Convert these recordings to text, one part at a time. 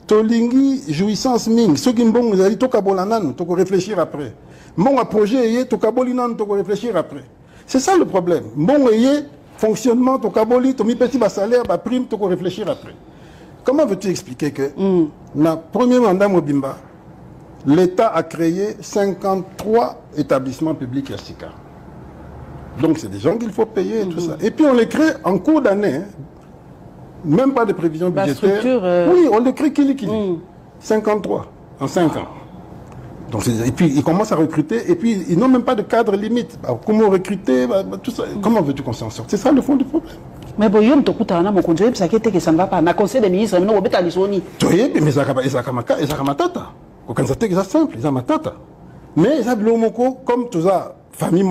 Tolingi, jouissance ming. Ceux qui m'ont dit, tu peux réfléchir après. Mon projet, tu peux réfléchir après. C'est ça le problème. Mon fonctionnement, tu peux mis petit salaire, prime, tu peux réfléchir après. Comment veux-tu expliquer que, dans le premier mandat Mobimba, l'État a créé 53 établissements publics à Sika. Donc c'est des gens qu'il faut payer et tout ça. Et puis on les crée en cours d'année. Même pas de prévision budgétaire. Oui, on les crée kili. 53 en 5 ans. Donc, et puis ils commencent à recruter et puis ils n'ont même pas de cadre limite. Alors, comment recruter, tout ça. Comment veux-tu qu'on s'en sorte? C'est ça le fond du problème. Mais bon, il y a mon conseil, ça ne va pas. Le conseil des ministres, mais c'est simple, c'est matata. Mais comme tout ça, famille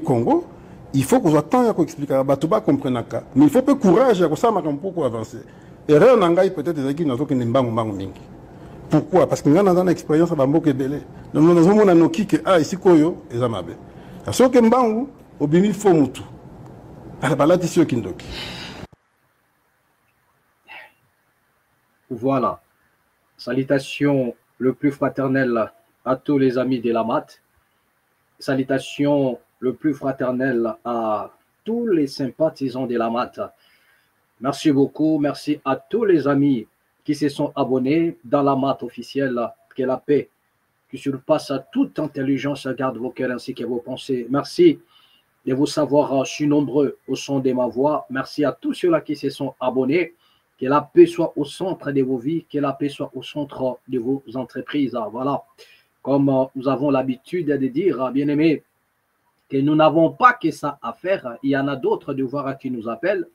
Congo, il faut qu'on soit temps à expliquer à Batouba comprendre. Mais il faut peu courage à ça pour avancer. Et rien n'engage peut-être des équipes qui ne sont pas mingi. Pourquoi? Parce que nous avons une expérience à Bambo Kebele. Nous avons un outil qui est ici Koyo et Zamabe. Parce que Mbangu, au bimi faut mutu. Voilà. Salutations le plus fraternel à tous les amis de la mat. Salutations le plus fraternel à tous les sympathisants de la mat. Merci beaucoup. Merci à tous les amis qui se sont abonnés dans la mat officielle. Que la paix qui surpasse toute intelligence garde vos cœurs ainsi que vos pensées. Merci de vous savoir si nombreux au son de ma voix. Merci à tous ceux-là qui se sont abonnés. Que la paix soit au centre de vos vies, que la paix soit au centre de vos entreprises. Voilà. Comme nous avons l'habitude de dire, bien-aimés, que nous n'avons pas que ça à faire. Il y en a d'autres devoirs qui nous appellent.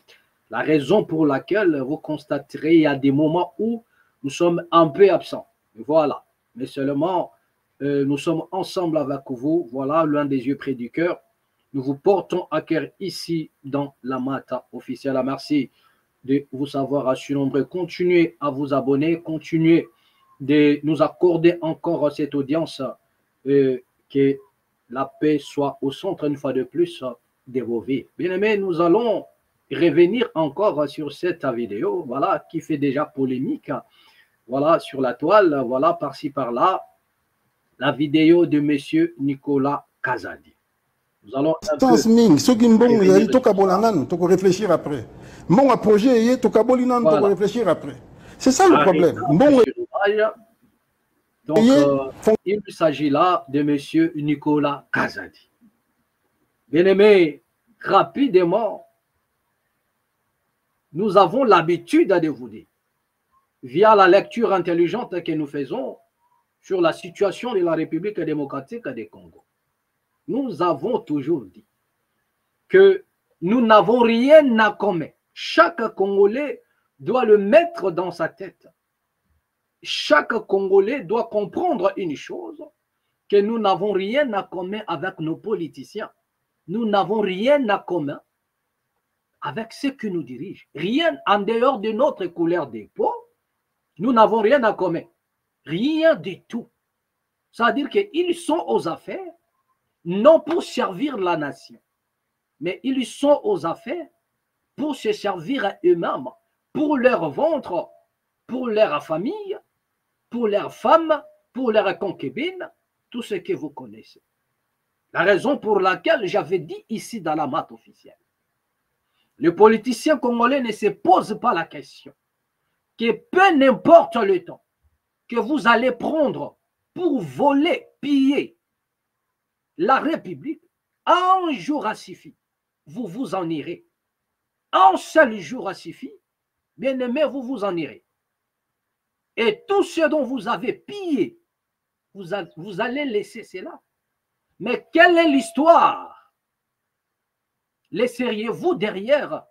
La raison pour laquelle vous constaterez, il y a des moments où nous sommes un peu absents. Voilà. Mais seulement, nous sommes ensemble avec vous. Voilà, loin des yeux près du cœur. Nous vous portons à cœur ici dans la Mata officielle. Merci de vous savoir surnombreux. Continuez à vous abonner. Continuez de nous accorder encore cette audience. Que la paix soit au centre une fois de plus de vos vies. Bien aimés, nous allons revenir encore sur cette vidéo, voilà, qui fait déjà polémique, voilà, sur la toile, voilà, par-ci, par-là, la vidéo de monsieur Nicolas Kazadi. Nous allons ceux qui m'ont réfléchir après. Mon projet, réfléchir après. C'est ça le problème. Donc, il s'agit là de monsieur Nicolas Kazadi. Bien aimé, rapidement, nous avons l'habitude de vous dire, via la lecture intelligente que nous faisons sur la situation de la République démocratique du Congo, nous avons toujours dit que nous n'avons rien à commun. Chaque Congolais doit le mettre dans sa tête. Chaque Congolais doit comprendre une chose, que nous n'avons rien à commun avec nos politiciens. Nous n'avons rien à commun avec ceux qui nous dirigent. Rien en dehors de notre couleur de peau, nous n'avons rien à commun. Rien du tout. C'est-à-dire qu'ils sont aux affaires, non pour servir la nation, mais ils sont aux affaires pour se servir à eux-mêmes, pour leur ventre, pour leur famille, pour leurs femmes, pour leurs concubines, tout ce que vous connaissez. La raison pour laquelle j'avais dit ici dans la mat officielle, le politicien congolais ne se pose pas la question que peu n'importe le temps que vous allez prendre pour voler, piller la République, un jour a suffi, vous vous en irez. Un seul jour a suffi, bien aimé, vous vous en irez. Et tout ce dont vous avez pillé, vous allez laisser cela. Mais quelle est l'histoire? Laisseriez-vous derrière?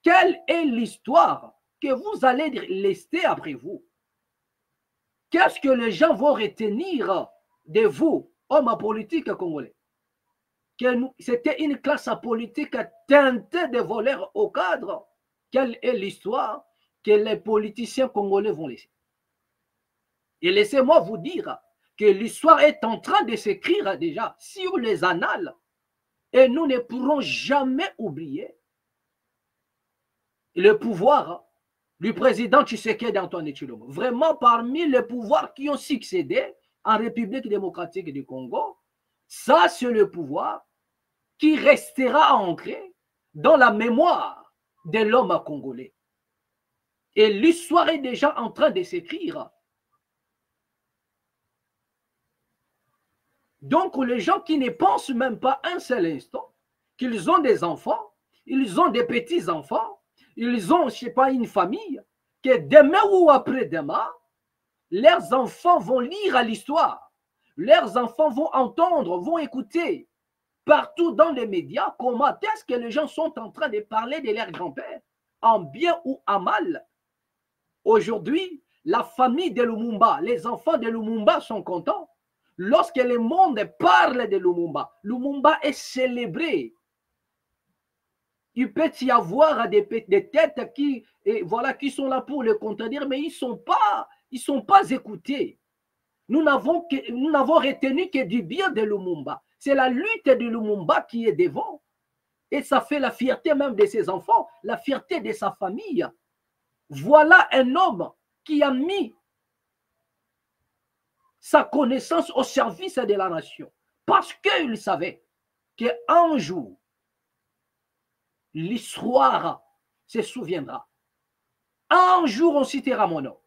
Quelle est l'histoire que vous allez laisser après vous? Qu'est-ce que les gens vont retenir de vous, hommes politiques congolais? C'était une classe politique teintée de voleurs au cadre. Quelle est l'histoire que les politiciens congolais vont laisser? Et laissez-moi vous dire que l'histoire est en train de s'écrire déjà sur les annales et nous ne pourrons jamais oublier le pouvoir du président Tshisekedi Antoine Tshilombo. Vraiment, parmi les pouvoirs qui ont succédé en République démocratique du Congo, ça, c'est le pouvoir qui restera ancré dans la mémoire de l'homme congolais. Et l'histoire est déjà en train de s'écrire. Donc, les gens qui ne pensent même pas un seul instant qu'ils ont des enfants, ils ont des petits-enfants, ils ont, je ne sais pas, une famille, que demain ou après-demain, leurs enfants vont lire à l'histoire, leurs enfants vont entendre, vont écouter partout dans les médias comment est-ce que les gens sont en train de parler de leur grand-père, en bien ou en mal. Aujourd'hui, la famille de Lumumba, les enfants de Lumumba sont contents. Lorsque le monde parle de Lumumba, Lumumba est célébré. Il peut y avoir des têtes qui, voilà, qui sont là pour le contredire, mais ils ne sont pas écoutés. Nous n'avons retenu que du bien de Lumumba. C'est la lutte de Lumumba qui est devant. Et ça fait la fierté même de ses enfants, la fierté de sa famille. Voilà un homme qui a mis sa connaissance au service de la nation. Parce qu'il savait qu'un jour, l'histoire se souviendra. Un jour, on citera mon nom.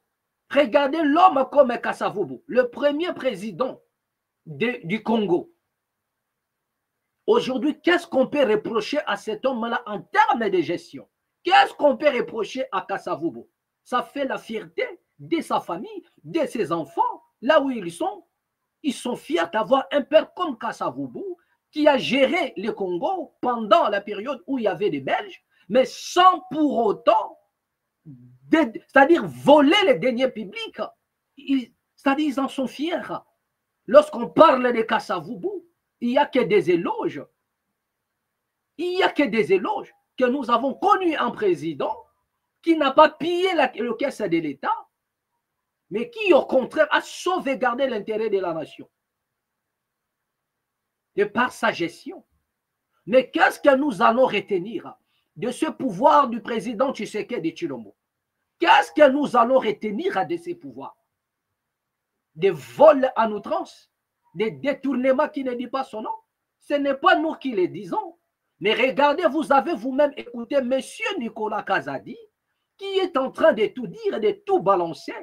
Regardez l'homme comme Kasavubu, le premier président du Congo. Aujourd'hui, qu'est-ce qu'on peut reprocher à cet homme-là en termes de gestion? Qu'est-ce qu'on peut reprocher à Kasavubu? Ça fait la fierté de sa famille, de ses enfants, là où ils sont fiers d'avoir un père comme Kasavubu qui a géré le Congo pendant la période où il y avait des Belges, mais sans pour autant, c'est-à-dire voler les deniers publics. C'est-à-dire ils en sont fiers. Lorsqu'on parle de Kasavubu, il n'y a que des éloges. Il n'y a que des éloges que nous avons connu un président qui n'a pas pillé le caisse de l'État, mais qui, au contraire, a sauvegardé l'intérêt de la nation. De par sa gestion. Mais qu'est-ce que nous allons retenir de ce pouvoir du président Tshisekedi Tshilombo? Qu'est-ce que nous allons retenir de ces pouvoirs? Des vols en outrance, des détournements qui ne disent pas son nom. Ce n'est pas nous qui les disons. Mais regardez, vous avez vous-même écouté M. Nicolas Kazadi, qui est en train de tout dire et de tout balancer.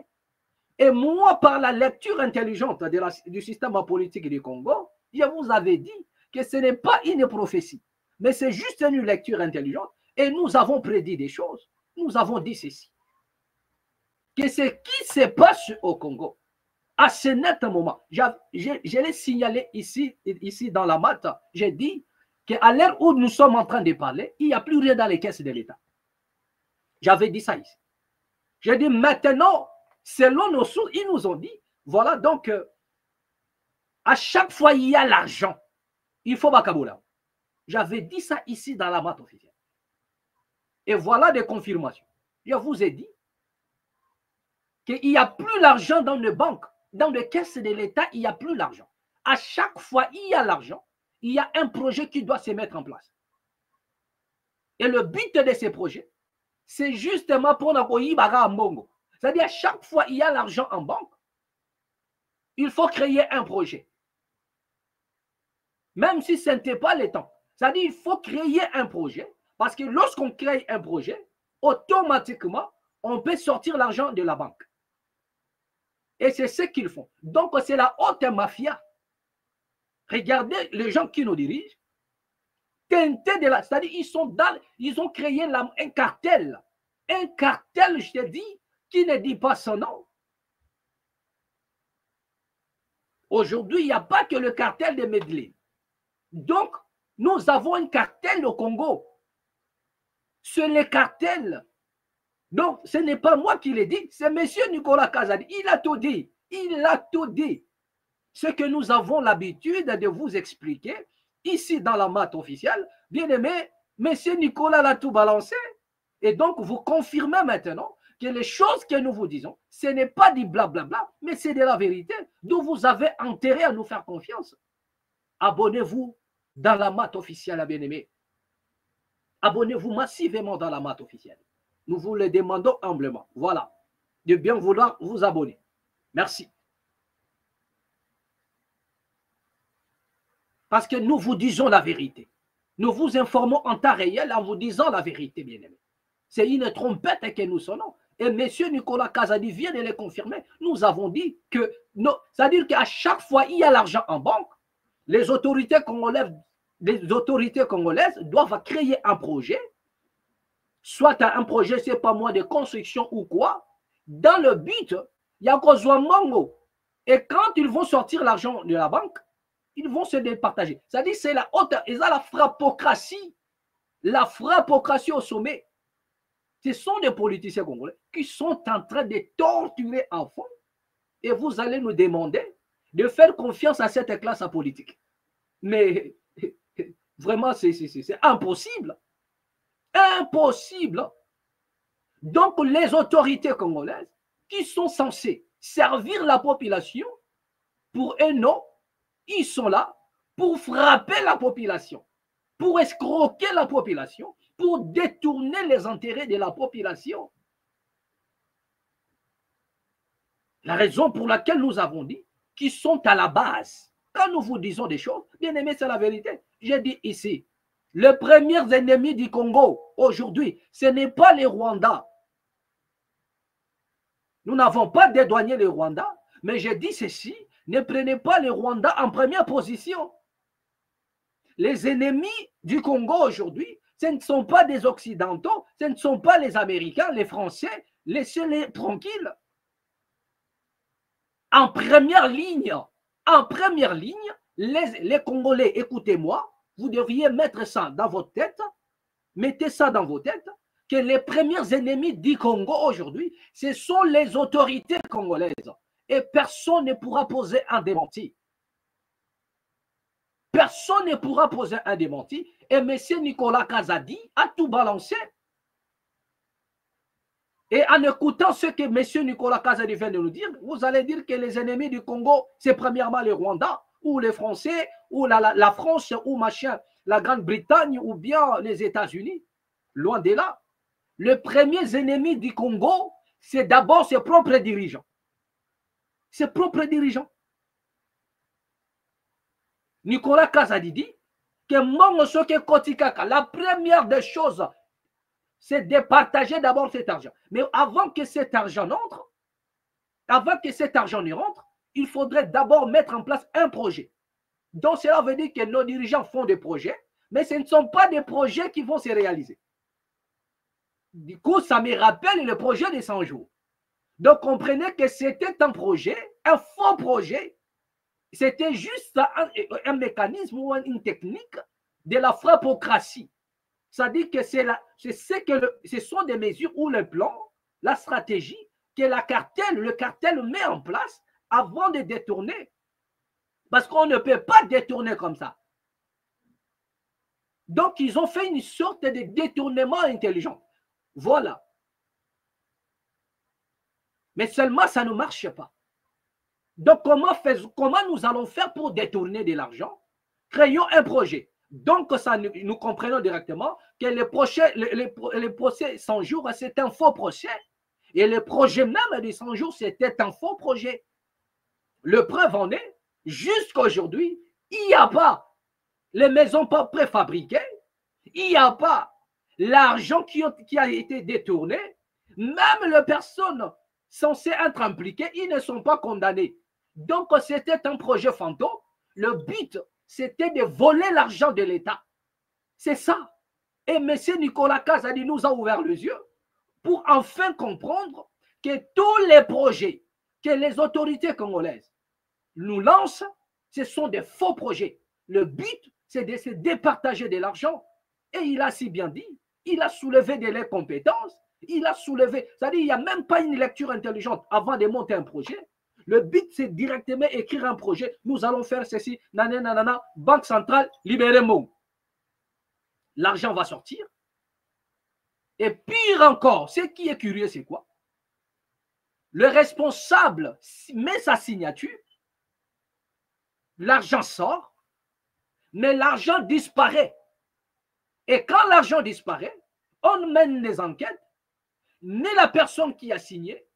Et moi, par la lecture intelligente du système politique du Congo, je vous avais dit que ce n'est pas une prophétie, mais c'est juste une lecture intelligente. Et nous avons prédit des choses. Nous avons dit ceci. Que ce qui se passe au Congo, à ce net moment, je l'ai signalé ici dans la maths, j'ai dit qu'à l'heure où nous sommes en train de parler, il n'y a plus rien dans les caisses de l'État. J'avais dit ça ici. J'ai dit maintenant, selon nos sources, ils nous ont dit, voilà donc, à chaque fois il y a l'argent, il faut Bakaboula. J'avais dit ça ici dans la maths officielle. Et voilà des confirmations. Je vous ai dit qu'il n'y a plus l'argent dans les banques, dans les caisses de l'État, il n'y a plus l'argent. À chaque fois il y a l'argent, il y a un projet qui doit se mettre en place. Et le but de ces projets, c'est justement pour Nakoyibaga Mbongo. C'est-à-dire, à chaque fois il y a l'argent en banque, il faut créer un projet. Même si ce n'était pas le temps. C'est-à-dire, il faut créer un projet, parce que lorsqu'on crée un projet, automatiquement, on peut sortir l'argent de la banque. Et c'est ce qu'ils font. Donc, c'est la haute mafia. Regardez les gens qui nous dirigent. C'est-à-dire, ils ont créé un cartel. Un cartel, je te dis, qui ne dit pas son nom. Aujourd'hui, il n'y a pas que le cartel de Medellín. Donc, nous avons un cartel au Congo. C'est le cartel. Donc, ce n'est pas moi qui l'ai dit, c'est M. Nicolas Kazadi. Il a tout dit. Il a tout dit. Ce que nous avons l'habitude de vous expliquer ici dans la maths officielle, bien aimé, M. Nicolas l'a tout balancé. Et donc, vous confirmez maintenant que les choses que nous vous disons, ce n'est pas du blablabla, mais c'est de la vérité, d'où vous avez intérêt à nous faire confiance. Abonnez-vous dans la maths officielle, bien aimé. Abonnez-vous massivement dans la maths officielle. Nous vous le demandons humblement. Voilà. De bien vouloir vous abonner. Merci. Parce que nous vous disons la vérité. Nous vous informons en temps réel en vous disant la vérité, bien-aimés. C'est une trompette que nous sonnons. Et M. Nicolas Kazadi vient de le confirmer. Nous avons dit que, c'est-à-dire qu'à chaque fois, il y a l'argent en banque. Les autorités congolaises doivent créer un projet, soit un projet, c'est pas moi, de construction ou quoi, dans le but, il y a besoin de mango. Et quand ils vont sortir l'argent de la banque, ils vont se départager. C'est-à-dire c'est la haute, et ça, la frappocratie au sommet. Ce sont des politiciens congolais qui sont en train de torturer un fond et vous allez nous demander de faire confiance à cette classe politique. Mais vraiment, c'est impossible. Impossible. Donc, les autorités congolaises qui sont censées servir la population, pour eux, non, ils sont là pour frapper la population, pour escroquer la population, pour détourner les intérêts de la population. La raison pour laquelle nous avons dit qu'ils sont à la base. Quand nous vous disons des choses, bien aimé, c'est la vérité. J'ai dit ici, les premiers ennemis du Congo aujourd'hui, ce n'est pas les Rwandais. Nous n'avons pas dédouané les Rwandais, mais j'ai dit ceci, ne prenez pas les Rwandais en première position. Les ennemis du Congo aujourd'hui, ce ne sont pas des Occidentaux, ce ne sont pas les Américains, les Français, laissez-les tranquilles. En première ligne, les Congolais, écoutez-moi, vous devriez mettre ça dans votre tête, mettez ça dans vos têtes, que les premiers ennemis du Congo aujourd'hui, ce sont les autorités congolaises. Et personne ne pourra poser un démenti. Personne ne pourra poser un démenti. Et M. Nicolas Kazadi a tout balancé. Et en écoutant ce que M. Nicolas Kazadi vient de nous dire, vous allez dire que les ennemis du Congo, c'est premièrement les Rwandais, ou les Français, ou la France, ou machin, la Grande-Bretagne, ou bien les États-Unis. Loin de là. Le premier ennemi du Congo, c'est d'abord ses propres dirigeants. Ses propres dirigeants. Nicolas Kazadi dit que la première des choses, c'est de partager d'abord cet argent. Mais avant que cet argent n'entre, avant que cet argent ne rentre, il faudrait d'abord mettre en place un projet. Donc cela veut dire que nos dirigeants font des projets, mais ce ne sont pas des projets qui vont se réaliser. Du coup, ça me rappelle le projet des 100 jours. Donc, comprenez que c'était un projet, un faux projet. C'était juste un mécanisme ou une technique de la frappocratie. C'est-à-dire que ce sont des mesures ou le plan, la stratégie que le cartel met en place avant de détourner. Parce qu'on ne peut pas détourner comme ça. Donc, ils ont fait une sorte de détournement intelligent. Voilà. Mais seulement, ça ne marche pas. Donc, comment nous allons faire pour détourner de l'argent? Créons un projet. Donc, nous comprenons directement que le procès 100 jours, c'est un faux procès. Et le projet même des 100 jours, c'était un faux projet. Le preuve en est, jusqu'à aujourd'hui, il n'y a pas les maisons pas préfabriquées, il n'y a pas l'argent qui a été détourné, même les personnes censées être impliquées, ils ne sont pas condamnés. Donc, c'était un projet fantôme. Le but, c'était de voler l'argent de l'État. C'est ça. Et M. Nicolas Kazadi nous a ouvert les yeux pour enfin comprendre que tous les projets que les autorités congolaises nous lancent, ce sont des faux projets. Le but, c'est de se départager de l'argent. Et il a si bien dit, il a soulevé de leurs compétences, il a soulevé, c'est-à-dire il n'y a même pas une lecture intelligente avant de monter un projet. Le but, c'est directement écrire un projet. Nous allons faire ceci, nanana, Banque centrale, libérez-moi. L'argent va sortir. Et pire encore, ce qui est curieux, c'est quoi? Le responsable met sa signature, l'argent sort, mais l'argent disparaît. Et quand l'argent disparaît, on mène des enquêtes ni la personne qui a signé,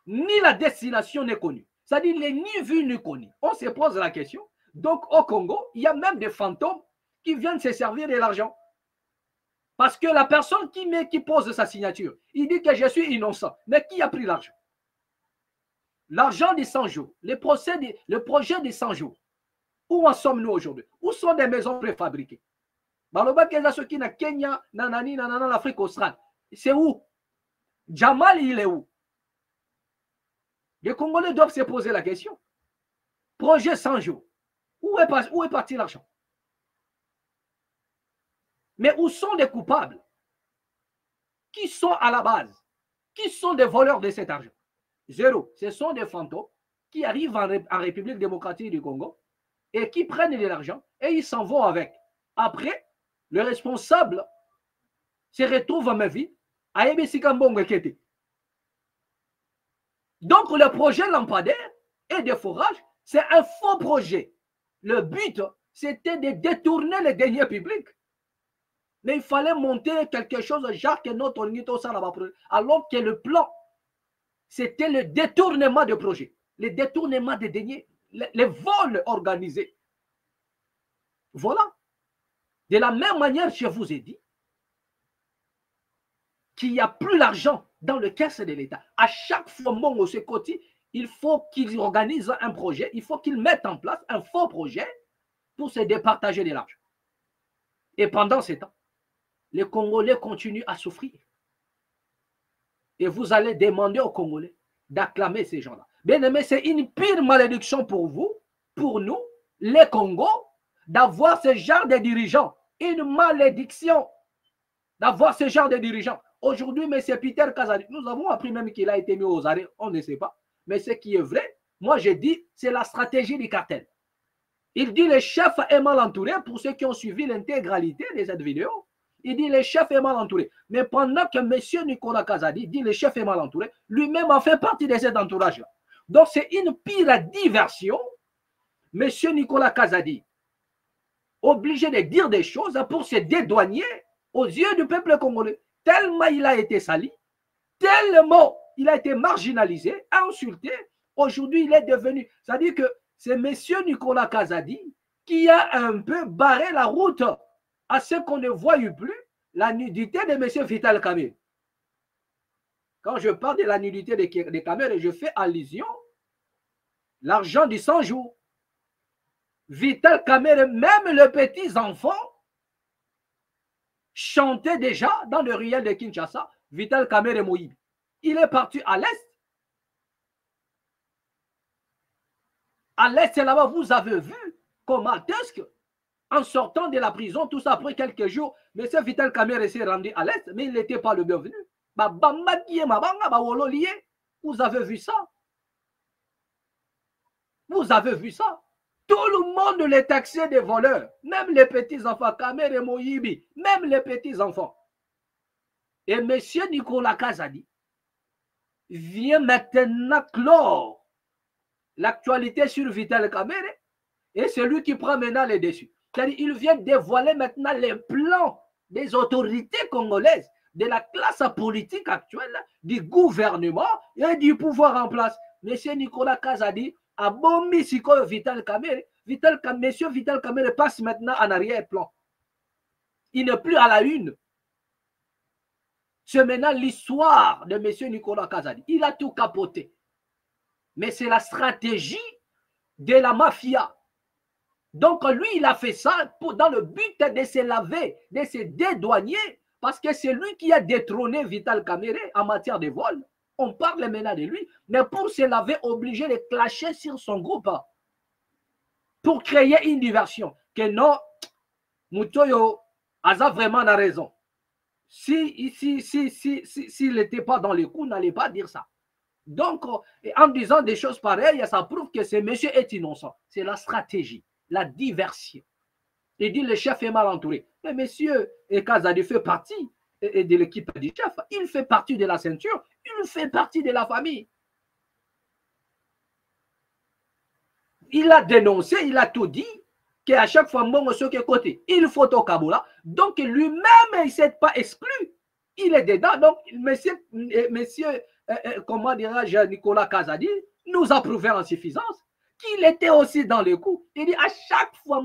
ni la destination n'est connue. C'est-à-dire, il n'est ni vu ni connu. On se pose la question. Donc, au Congo, il y a même des fantômes qui viennent se servir de l'argent. Parce que la personne qui pose sa signature, il dit que je suis innocent. Mais qui a pris l'argent? L'argent des 100 jours, le projet des 100 jours. Où en sommes-nous aujourd'hui? Où sont des maisons préfabriquées? Kenya, l'Afrique australe. C'est où? Jamal, il est où? Les Congolais doivent se poser la question. Projet 100 jours. Où est parti l'argent? Mais où sont les coupables? Qui sont à la base? Qui sont des voleurs de cet argent? Zéro. Ce sont des fantômes qui arrivent en République démocratique du Congo et qui prennent de l'argent et ils s'en vont avec. Après, le responsable se retrouve à ma vie à Ebesikambo Kete. Donc, le projet lampadaire et de forage, c'est un faux projet. Le but, c'était de détourner les deniers publics. Mais il fallait monter quelque chose, Jacques et notre alors que le plan, c'était le détournement de projet, le détournement des deniers, les vols organisés. Voilà. De la même manière, je vous ai dit qu'il n'y a plus l'argent dans le caisse de l'État. À chaque fois, mon côté, il faut qu'ils organisent un projet, il faut qu'ils mettent en place un faux projet pour se départager de l'argent. Et pendant ce temps, les Congolais continuent à souffrir. Et vous allez demander aux Congolais d'acclamer ces gens-là. Bien aimé, c'est une pire malédiction pour vous, pour nous, les Congos, d'avoir ce genre de dirigeants. Une malédiction d'avoir ce genre de dirigeants. Aujourd'hui, M. Peter Kazadi, nous avons appris même qu'il a été mis aux arrêts, on ne sait pas. Mais ce qui est vrai, moi je dis, c'est la stratégie du cartel. Il dit le chef est mal entouré, pour ceux qui ont suivi l'intégralité de cette vidéo. Il dit le chef est mal entouré. Mais pendant que M. Nicolas Kazadi dit le chef est mal entouré, lui-même a fait partie de cet entourage-là. Donc c'est une pire diversion. M. Nicolas Kazadi, obligé de dire des choses pour se dédouaner aux yeux du peuple congolais. Tellement il a été sali, tellement il a été marginalisé, insulté. Aujourd'hui, il est devenu... C'est-à-dire que c'est M. Nicolas Kazadi qui a un peu barré la route à ce qu'on ne voit plus, la nudité de M. Vital Kamerhe. Quand je parle de la nudité de Kamerhe, je fais allusion à l'argent du 100 jours. Vital Kamerhe, même les petits enfants, chantaient déjà dans le ruelle de Kinshasa, Vital Kamerhe Moïbi. Il est parti à l'Est. À l'Est, là-bas, vous avez vu comment Tusk, en sortant de la prison, tout ça après quelques jours, M. Vital Kamerhe s'est rendu à l'Est, mais il n'était pas le bienvenu. Vous avez vu ça? Vous avez vu ça? Tout le monde les taxait des voleurs, même les petits-enfants, Kamerhe Moïbi, même les petits-enfants. Et M. Nicolas Kazadi vient maintenant clore l'actualité sur Vital Kamerhe et c'est lui qui prend maintenant les dessus. C'est-à-dire qu'il vient dévoiler maintenant les plans des autorités congolaises, de la classe politique actuelle, du gouvernement et du pouvoir en place. M. Nicolas Kazadi a bombé Vital Kamerhe. Monsieur Vital Kamerhe passe maintenant en arrière-plan. Il n'est plus à la une. C'est maintenant l'histoire de M. Nicolas Kazadi. Il a tout capoté. Mais c'est la stratégie de la mafia. Donc lui, il a fait ça dans le but de se laver, de se dédouaner, parce que c'est lui qui a détrôné Vital Kamerhe en matière de vol. On parle maintenant de lui, mais pour se laver, obligé de clasher sur son groupe, pour créer une diversion. Que non, Mutoyo Aza vraiment a raison. S'il n'était pas dans les coups, n'allait pas dire ça. Donc, en disant des choses pareilles, ça prouve que ce monsieur est innocent. C'est la stratégie, la diversion. Il dit le chef est mal entouré. Mais monsieur Kazadi fait partie de l'équipe du chef. Il fait partie de la ceinture. Il fait partie de la famille. Il a dénoncé, il a tout dit, qu'à chaque fois, mon monsieur qui est côté, il faut au Kaboula. Donc lui-même, il ne s'est pas exclu. il est dedans. Donc, monsieur comment dirais-je, Nicolas Kazadi, nous a prouvé en suffisance qu'il était aussi dans le coup. Il dit à chaque fois,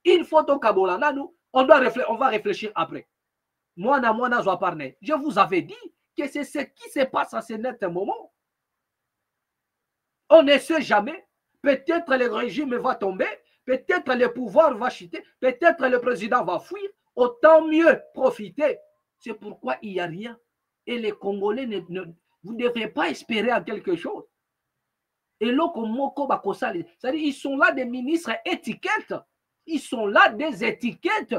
il faut au Kabolana, nous, on va réfléchir après. Moi, je vous avais dit que c'est ce qui se passe à ce net moment. On ne sait jamais. Peut-être le régime va tomber, peut-être le pouvoir va chuter, peut-être le président va fuir. Autant mieux profiter. C'est pourquoi il n'y a rien. Et les Congolais, vous ne devrez pas espérer à quelque chose. Et là, c'est-à-dire ils sont là des ministres étiquettes. Ils sont là des étiquettes.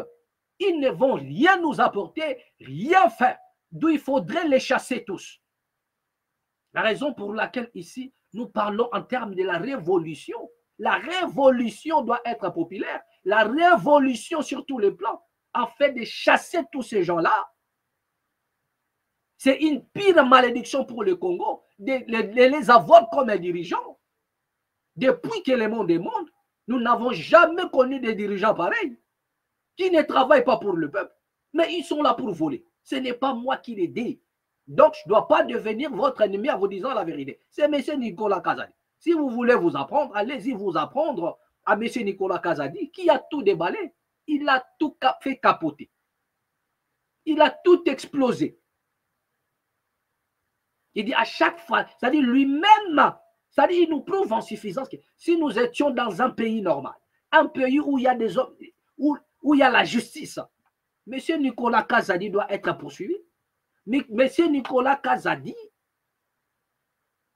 Ils ne vont rien nous apporter, rien faire. D'où il faudrait les chasser tous. La raison pour laquelle ici, nous parlons en termes de la révolution. La révolution doit être populaire. La révolution sur tous les plans, en fait de chasser tous ces gens-là. C'est une pire malédiction pour le Congo de les avoir comme dirigeants. Depuis que le monde est monde, nous n'avons jamais connu des dirigeants pareils qui ne travaillent pas pour le peuple, mais ils sont là pour voler. Ce n'est pas moi qui les dis. Donc, je ne dois pas devenir votre ennemi en vous disant la vérité. C'est M. Nicolas Kazadi. Si vous voulez vous apprendre, allez-y vous apprendre à M. Nicolas Kazadi qui a tout déballé. Il a tout fait capoter. Il a tout explosé. Il dit à chaque fois, c'est-à-dire lui-même, c'est-à-dire il nous prouve en suffisance que si nous étions dans un pays normal, un pays où il y a des hommes, où il y a la justice, M. Nicolas Kazadi doit être poursuivi. M. Nicolas Kazadi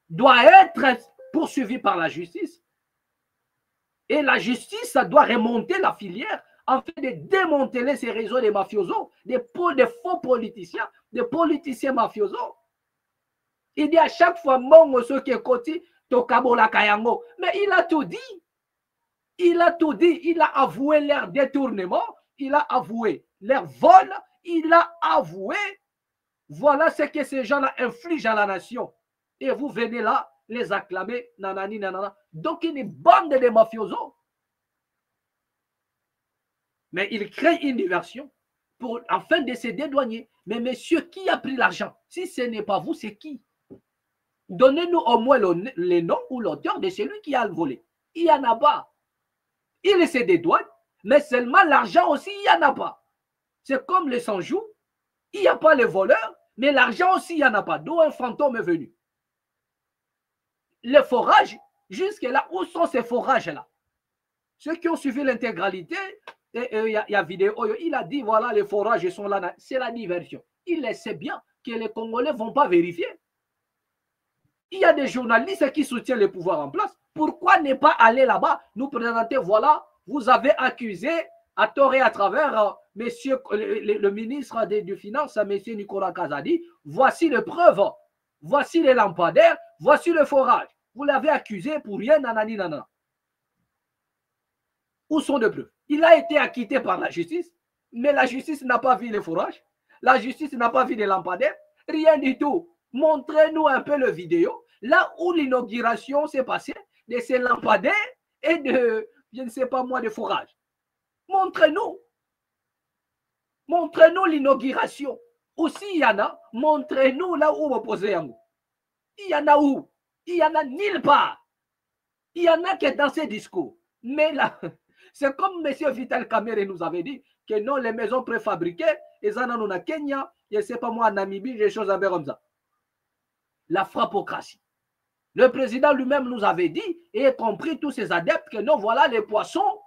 doit être poursuivi par la justice. Et la justice doit remonter la filière afin de démanteler ces réseaux de mafiosos, des faux politiciens, des politiciens mafiosos. Il dit à chaque fois, mon ce qui est côté, Tokabola Kayango. Mais il a tout dit. Il a tout dit. Il a avoué leur détournement. Il a avoué leur vol. Il a avoué. Voilà ce que ces gens-là infligent à la nation. Et vous venez là, les acclamer, nanani, nanana. Donc, une bande de mafiosos. Mais il crée une diversion afin de se dédouaner. Mais monsieur, qui a pris l'argent? Si ce n'est pas vous, c'est qui? Donnez-nous au moins le nom ou l'auteur de celui qui a volé. Il n'y en a pas. Il se dédouane, mais seulement l'argent aussi, il n'y en a pas. C'est comme le Sanjou. Il n'y a pas les voleurs, mais l'argent aussi, il n'y en a pas. D'où un fantôme est venu. Les forages, jusque-là, où sont ces forages-là? Ceux qui ont suivi l'intégralité, il y a vidéo, il a dit, voilà, les forages sont là. C'est la diversion. Il sait bien que les Congolais ne vont pas vérifier. Il y a des journalistes qui soutiennent le pouvoir en place. Pourquoi ne pas aller là-bas, nous présenter, voilà, vous avez accusé à tort et à travers monsieur, le ministre des Finances, monsieur Nicolas Kazadi, voici les preuves, voici les lampadaires, voici le forage. Vous l'avez accusé pour rien, nanani, nanana. Où sont les preuves? Il a été acquitté par la justice, mais la justice n'a pas vu les forages, la justice n'a pas vu les lampadaires, rien du tout. Montrez-nous un peu le vidéo, là où l'inauguration s'est passée de ces lampadaires et de, je ne sais pas moi, de forages. Montrez-nous. Montrez-nous l'inauguration. Ou s'il y en a, montrez-nous là où vous posez un mot. Il y en a où? Il y en a nulle part. Il y en a que dans ces discours. Mais là, c'est comme M. Vital Kamerhe nous avait dit que non, les maisons préfabriquées, ils en ont à Kenya, je ne sais pas moi, en Namibie, des choses un peu comme ça. La frappocratie. Le président lui-même nous avait dit, et y compris tous ses adeptes, que non, voilà les poissons,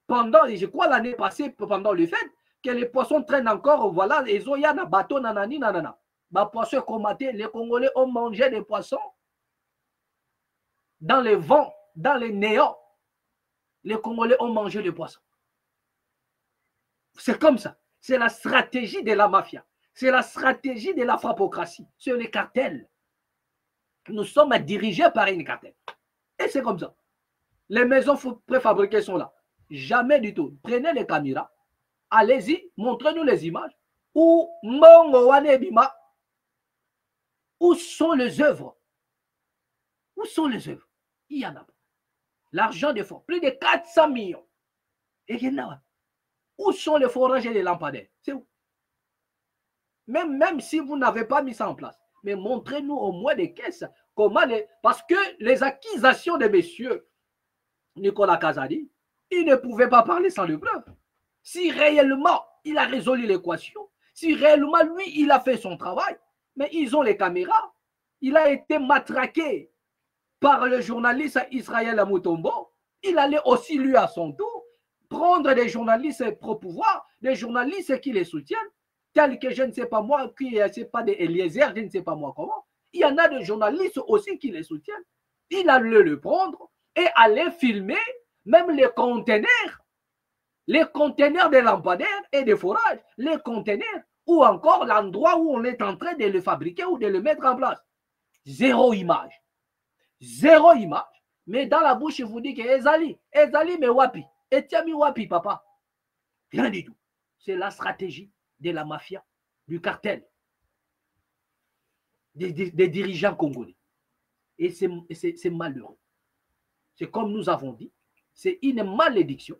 pendant, je crois l'année passée, pendant le fait, que les poissons traînent encore, voilà, les ont, il y a un bateau, nanani, nanana. Les poissons combattés, les Congolais ont mangé des poissons dans les vents, dans les néants. Les Congolais ont mangé des poissons. C'est comme ça. C'est la stratégie de la mafia. C'est la stratégie de la frappocratie. C'est les cartels. Nous sommes dirigés par une cartel. Et c'est comme ça. Les maisons préfabriquées sont là. Jamais du tout. Prenez les caméras. Allez-y, montrez-nous les images. Où sont les œuvres? Où sont les œuvres? Il y en a pas. L'argent des fonds, plus de 400 millions. Et il y en a. Où sont les forages et les lampadaires? C'est où? Même si vous n'avez pas mis ça en place. Mais montrez-nous au moins des caisses. Parce que les accusations de messieurs Nicolas Kazadi, il ne pouvait pas parler sans le preuve. Si réellement il a résolu l'équation, si réellement lui, il a fait son travail, mais ils ont les caméras, il a été matraqué par le journaliste Israël Mutombo, il allait aussi lui à son tour prendre des journalistes pro-pouvoir, des journalistes qui les soutiennent, tels que je ne sais pas moi, qui ne sais pas des Eliezer, je ne sais pas moi comment. Il y en a des journalistes aussi qui les soutiennent. Il allait le prendre et aller filmer même les conteneurs des lampadaires et des forages, les conteneurs, ou encore l'endroit où on est en train de le fabriquer ou de le mettre en place. Zéro image. Zéro image. Mais dans la bouche, il vous dit que Ezali, mais wapi. Etiami wapi, papa. Rien du tout. C'est la stratégie de la mafia, du cartel, des dirigeants congolais. Et c'est malheureux. C'est comme nous avons dit, c'est une malédiction.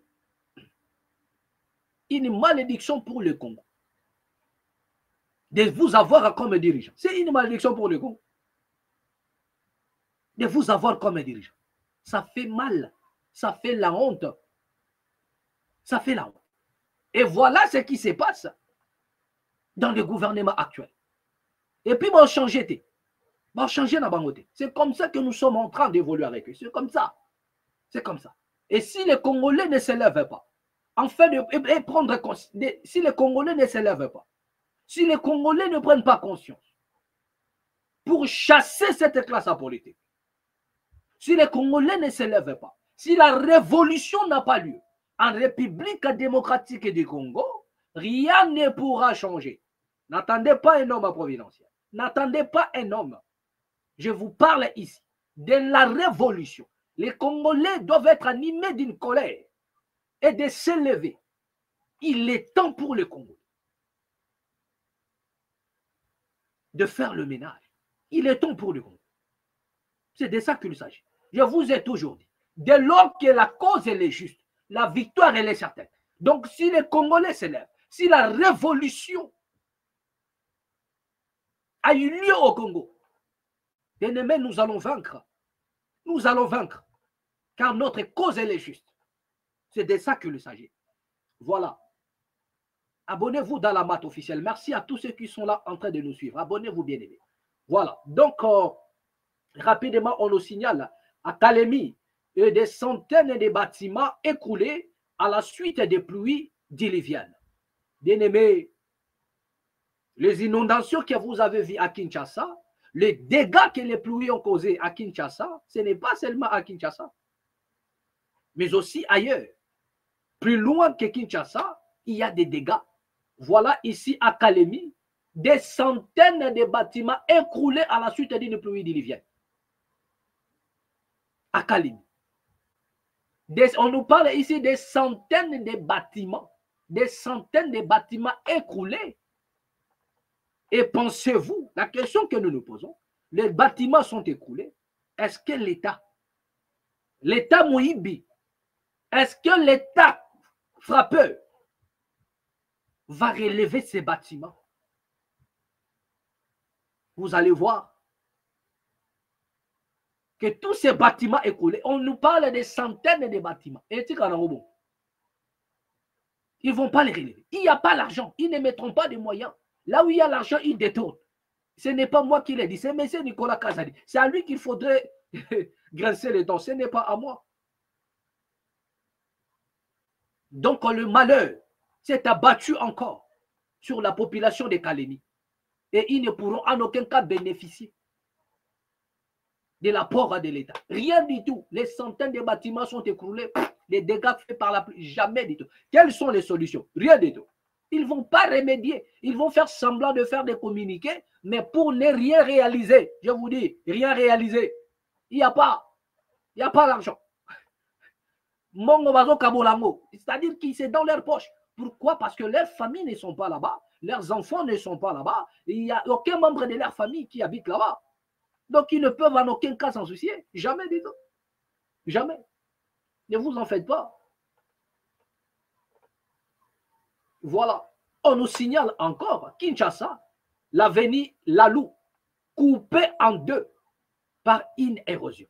Une malédiction pour le Congo. De vous avoir comme dirigeant. C'est une malédiction pour le Congo. De vous avoir comme dirigeant. Ça fait mal. Ça fait la honte. Ça fait la honte. Et voilà ce qui se passe dans le gouvernement actuel. Et puis, on changer. On changer la bangote. C'est comme ça que nous sommes en train d'évoluer avec eux. C'est comme ça. C'est comme ça. Et si les Congolais ne s'élèvent pas, enfin de prendre conscience, si les Congolais ne s'élèvent pas, si les Congolais ne prennent pas conscience pour chasser cette classe politique, si les Congolais ne s'élèvent pas, si la révolution n'a pas lieu en République démocratique du Congo, rien ne pourra changer. N'attendez pas un homme providentiel. N'attendez pas un homme. Je vous parle ici de la révolution. Les Congolais doivent être animés d'une colère et de s'élever. Il est temps pour le Congo de faire le ménage. Il est temps pour le Congo. C'est de ça qu'il s'agit. Je vous ai toujours dit, dès lors que la cause elle est juste, la victoire elle est certaine. Donc si les Congolais s'élèvent, si la révolution a eu lieu au Congo, bien-aimés, nous allons vaincre. Nous allons vaincre. Car notre cause elle est juste. C'est de ça qu'il s'agit. Voilà. Abonnez-vous dans la mat officielle. Merci à tous ceux qui sont là en train de nous suivre. Abonnez-vous, bien-aimés. Voilà. Donc, rapidement, on nous signale à Kalemi des centaines de bâtiments écroulés à la suite des pluies diluviennes. Bien-aimés, les inondations que vous avez vues à Kinshasa, les dégâts que les pluies ont causés à Kinshasa, ce n'est pas seulement à Kinshasa, mais aussi ailleurs. Plus loin que Kinshasa, il y a des dégâts. Voilà ici à Kalemi, des centaines de bâtiments écroulés à la suite d'une pluie diluvienne. À Kalemi. On nous parle ici des centaines de bâtiments écroulés. Et pensez-vous, la question que nous nous posons, les bâtiments sont écroulés. Est-ce que l'État Moïbi, est-ce que l'État frappeur va relever ces bâtiments? Vous allez voir que tous ces bâtiments écroulés, on nous parle de centaines de bâtiments. Et ils ne vont pas les relever. Il n'y a pas l'argent. Ils ne mettront pas de moyens. Là où il y a l'argent, ils détournent. Ce n'est pas moi qui l'ai dit, c'est M. Nicolas Kazadi. C'est à lui qu'il faudrait grincer les dents. Ce n'est pas à moi. Donc le malheur s'est abattu encore sur la population de Kalemi. Et ils ne pourront en aucun cas bénéficier de l'apport de l'État. Rien du tout. Les centaines de bâtiments sont écroulés. Les dégâts faits par la pluie. Jamais du tout. Quelles sont les solutions? Rien du tout. Ils ne vont pas remédier. Ils vont faire semblant de faire des communiqués, mais pour ne rien réaliser. Je vous dis, rien réaliser. Il n'y a pas. Il n'y a pas l'argent. C'est-à-dire que c'est dans leur poche. Pourquoi? Parce que leurs familles ne sont pas là-bas. Leurs enfants ne sont pas là-bas. Il n'y a aucun membre de leur famille qui habite là-bas. Donc, ils ne peuvent en aucun cas s'en soucier. Jamais du tout. Jamais. Ne vous en faites pas. Voilà. On nous signale encore, Kinshasa, l'avenir Lalou, coupé en deux par une érosion.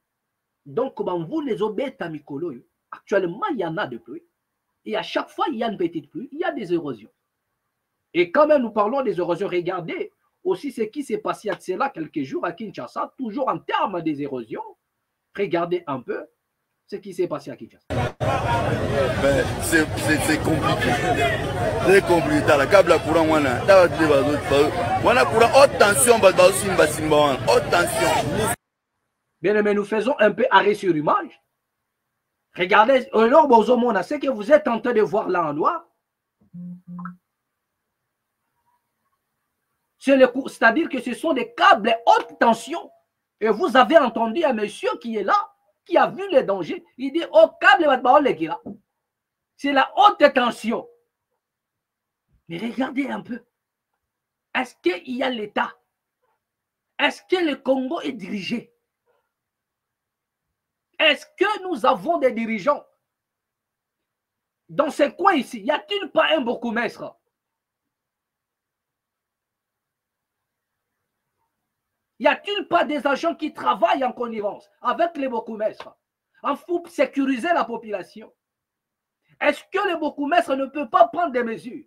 Donc, comme vous les obêtes à Mikolo, actuellement, il y en a de pluie. Et à chaque fois, il y a une petite pluie, il y a des érosions. Et quand même, nous parlons des érosions, regardez aussi ce qui s'est passé à cela quelques jours à Kinshasa, toujours en termes des érosions. Regardez un peu ce qui s'est passé à Kinshasa. Ben, c'est compliqué. C'est compliqué. La câble à courant, on a courant haute tension, haute tension. Bien, mais nous faisons un peu arrêt sur image. Regardez, alors, Bozomona, ce que vous êtes en train de voir là en noir, c'est-à-dire que ce sont des câbles haute tension. Et vous avez entendu un monsieur qui est là, qui a vu les dangers. Il dit, oh, câble, c'est la haute tension. Mais regardez un peu. Est-ce qu'il y a l'État? Est-ce que le Congo est dirigé? Est-ce que nous avons des dirigeants? Dans ces coins ici, y a-t-il pas un bourgmestre? Y a-t-il pas des agents qui travaillent en connivence avec les bourgmestres pour sécuriser la population? Est-ce que le bourgmestre ne peut pas prendre des mesures?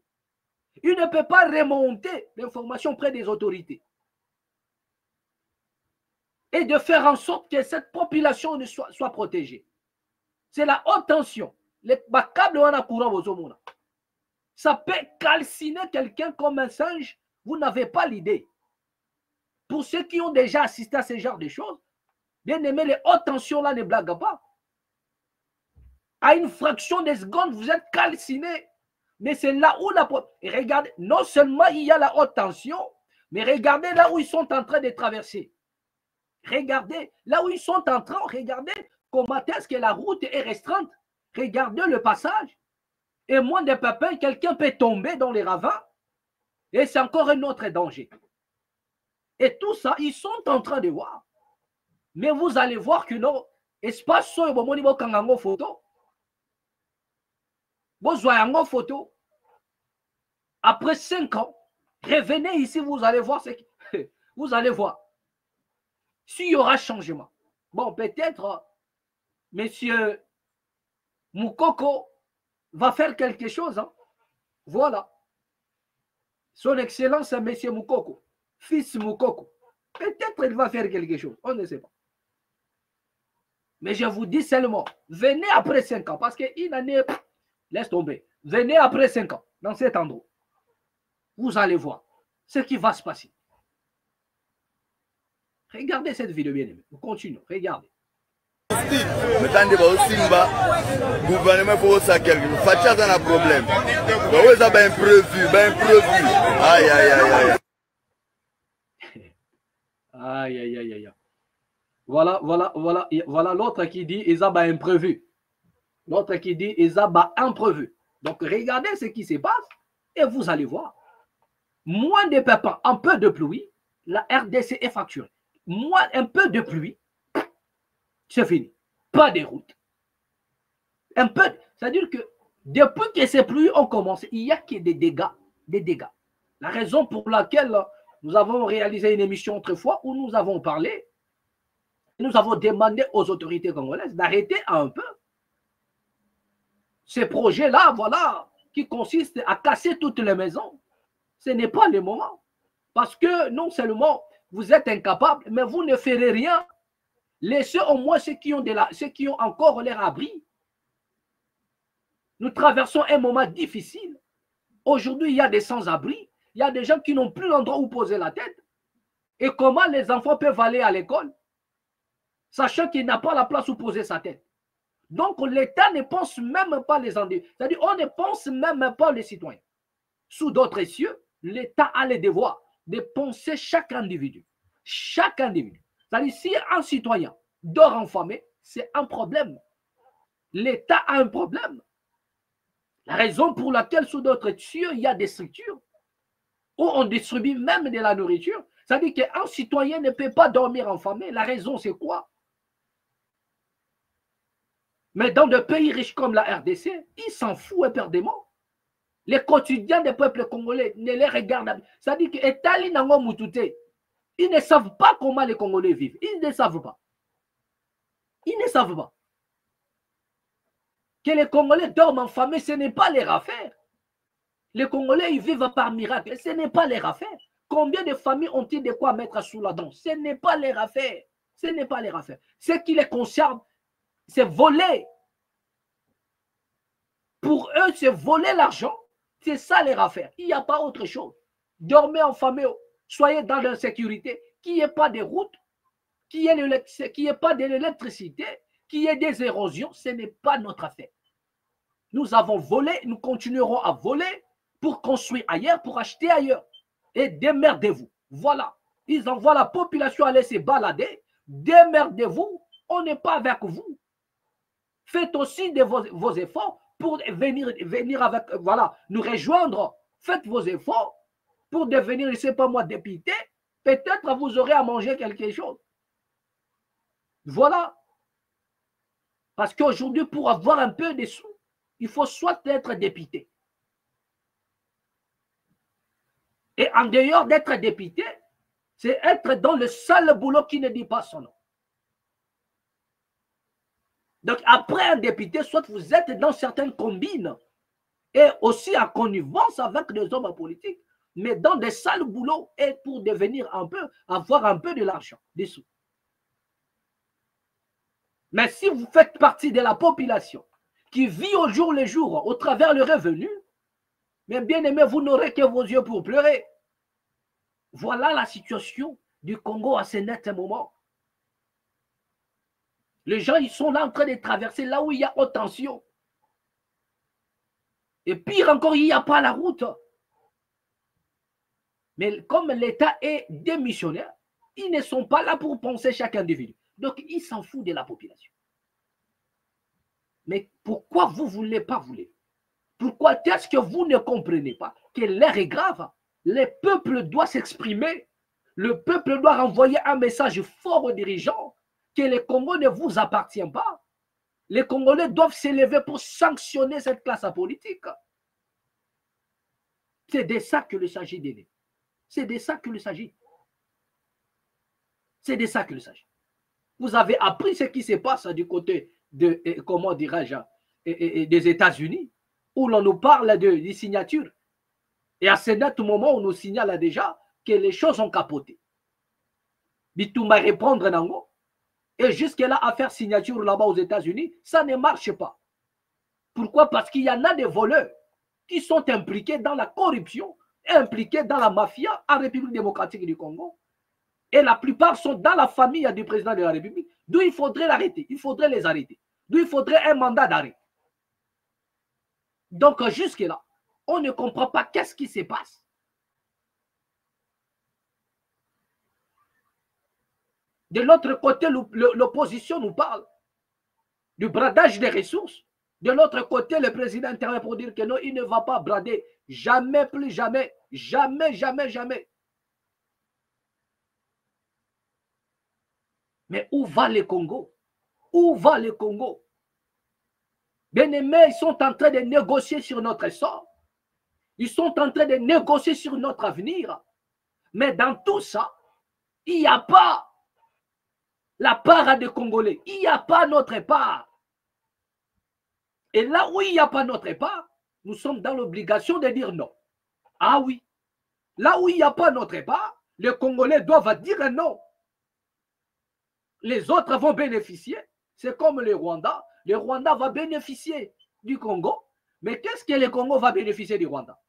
Il ne peut pas remonter l'information près des autorités et de faire en sorte que cette population soit protégée. C'est la haute tension. Ça peut calciner quelqu'un comme un singe. Vous n'avez pas l'idée. Pour ceux qui ont déjà assisté à ce genre de choses, bien aimé, les hautes tensions là ne blaguent pas. À une fraction de seconde, vous êtes calciné. Mais c'est là où la... Et regardez, non seulement il y a la haute tension, mais regardez là où ils sont en train de traverser. Regardez là où ils sont en train, regardez comment est-ce que la route est restreinte. Regardez le passage. Et moins de pépins, quelqu'un peut tomber dans les ravins. Et c'est encore un autre danger. Et tout ça, ils sont en train de voir. Mais vous allez voir que non, espace sur le niveau kangango photo. Vous voyez en photo. Après 5 ans, revenez ici, vous allez voir ce que vous allez voir. S'il y aura changement. Bon, peut-être, monsieur Moukoko va faire quelque chose. Hein. Voilà. Son Excellence, monsieur Moukoko, fils Moukoko. Peut-être il va faire quelque chose. On ne sait pas. Mais je vous dis seulement, venez après 5 ans. Parce qu'une année, laisse tomber. Venez après 5 ans, dans cet endroit. Vous allez voir ce qui va se passer. Regardez cette vidéo, bien aimé. Continuons, regardez. Maintenant, le gouvernement faut ça quelque chose. Facha dans un problème. Vous avez imprévu, Aïe, aïe, aïe, aïe. Aïe, aïe, aïe, aïe. Voilà l'autre qui dit Isaba imprévu. L'autre qui dit Isaba imprévu. Donc, regardez ce qui se passe et vous allez voir. Moins de pépins, un peu de pluie, la RDC est facturée. Moins un peu de pluie, c'est fini. Pas de route. Un peu, c'est-à-dire que depuis que ces pluies ont commencé, il n'y a que des dégâts. La raison pour laquelle nous avons réalisé une émission autrefois où nous avons parlé, nous avons demandé aux autorités congolaises d'arrêter un peu ces projets-là, voilà, qui consistent à casser toutes les maisons. Ce n'est pas le moment. Parce que non seulement vous êtes incapables, mais vous ne ferez rien. Laissez au moins ceux qui ont encore leur abri. Nous traversons un moment difficile. Aujourd'hui, il y a des sans-abri. Il y a des gens qui n'ont plus l'endroit où poser la tête. Et comment les enfants peuvent aller à l'école, sachant qu'il n'a pas la place où poser sa tête. Donc, l'État ne pense même pas les endeuillés. C'est-à-dire, on ne pense même pas les citoyens. Sous d'autres cieux, l'État a le devoir de penser chaque individu. Chaque individu. C'est-à-dire, si un citoyen dort enfamé, c'est un problème. L'État a un problème. La raison pour laquelle, sous d'autres cieux, il y a des structures où on distribue même de la nourriture. C'est-à-dire qu'un citoyen ne peut pas dormir enfamé. La raison, c'est quoi? Mais dans des pays riches comme la RDC, ils s'en foutent éperdument. Les quotidiens des peuples congolais ne les regardent pas. C'est-à-dire que Etali Nango Moutouté, ils ne savent pas comment les Congolais vivent. Ils ne savent pas. Ils ne savent pas. Que les Congolais dorment en famille, ce n'est pas leur affaire. Les Congolais, ils vivent par miracle. Ce n'est pas leur affaire. Combien de familles ont-ils de quoi mettre sous la dent? Ce n'est pas leur affaire. Ce n'est pas leur affaire. Ce qui les concerne, c'est voler. Pour eux, c'est voler l'argent. C'est ça leur affaire. Il n'y a pas autre chose. Dormez en famille, soyez dans l'insécurité, qu'il n'y ait pas de routes, qu'il n'y ait pas de l'électricité, qu'il y ait des érosions, ce n'est pas notre affaire. Nous avons volé, nous continuerons à voler pour construire ailleurs, pour acheter ailleurs. Et démerdez-vous. Voilà. Ils envoient la population aller se balader. Démerdez-vous. On n'est pas avec vous. Faites aussi vos efforts pour venir avec, voilà, nous rejoindre. Faites vos efforts pour devenir, je ne sais pas moi, député. Peut-être vous aurez à manger quelque chose. Voilà. Parce qu'aujourd'hui, pour avoir un peu de sous, il faut soit être député. Et en dehors d'être député, c'est être dans le seul boulot qui ne dit pas son nom. Donc après un député, soit vous êtes dans certaines combines et aussi en connivence avec des hommes politiques, mais dans des sales boulots et pour devenir un peu, avoir un peu de l'argent, des sous. Mais si vous faites partie de la population qui vit au jour le jour au travers le revenu, mais bien aimé, vous n'aurez que vos yeux pour pleurer. Voilà la situation du Congo à ce net moment. Les gens, ils sont là en train de traverser là où il y a haute tension. Et pire encore, il n'y a pas la route. Mais comme l'État est démissionnaire, ils ne sont pas là pour penser chaque individu. Donc, ils s'en foutent de la population. Mais pourquoi vous ne voulez pas voler? Pourquoi est-ce que vous ne comprenez pas que l'heure est grave? Le peuple doit s'exprimer. Le peuple doit renvoyer un message fort aux dirigeants que le Congo ne vous appartient pas. Les Congolais doivent s'élever pour sanctionner cette classe politique. C'est de ça qu'il s'agit d'aider. C'est de ça qu'il s'agit. C'est de ça qu'il s'agit. Vous avez appris ce qui se passe du côté de, comment dirais-je, des États-Unis, où l'on nous parle des signatures. Et à ce net moment, on nous signale déjà que les choses ont capoté. Bitouma répondre nango. Et jusque-là, à faire signature là-bas aux États-Unis, ça ne marche pas. Pourquoi? Parce qu'il y en a des voleurs qui sont impliqués dans la corruption, impliqués dans la mafia en République démocratique du Congo. Et la plupart sont dans la famille du président de la République, d'où il faudrait l'arrêter, il faudrait les arrêter, d'où il faudrait un mandat d'arrêt. Donc jusque-là, on ne comprend pas qu'est-ce qui se passe. De l'autre côté, l'opposition nous parle du bradage des ressources. De l'autre côté, le président intervient pour dire que non, il ne va pas brader. Jamais, plus jamais. Jamais, jamais, jamais. Mais où va le Congo? Où va le Congo? Bien-aimés, ils sont en train de négocier sur notre sort. Ils sont en train de négocier sur notre avenir. Mais dans tout ça, il n'y a pas la part des Congolais. Il n'y a pas notre part. Et là où il n'y a pas notre part, nous sommes dans l'obligation de dire non. Ah oui. Là où il n'y a pas notre part, les Congolais doivent dire non. Les autres vont bénéficier. C'est comme le Rwanda. Le Rwanda va bénéficier du Congo. Mais qu'est-ce que le Congo va bénéficier du Rwanda?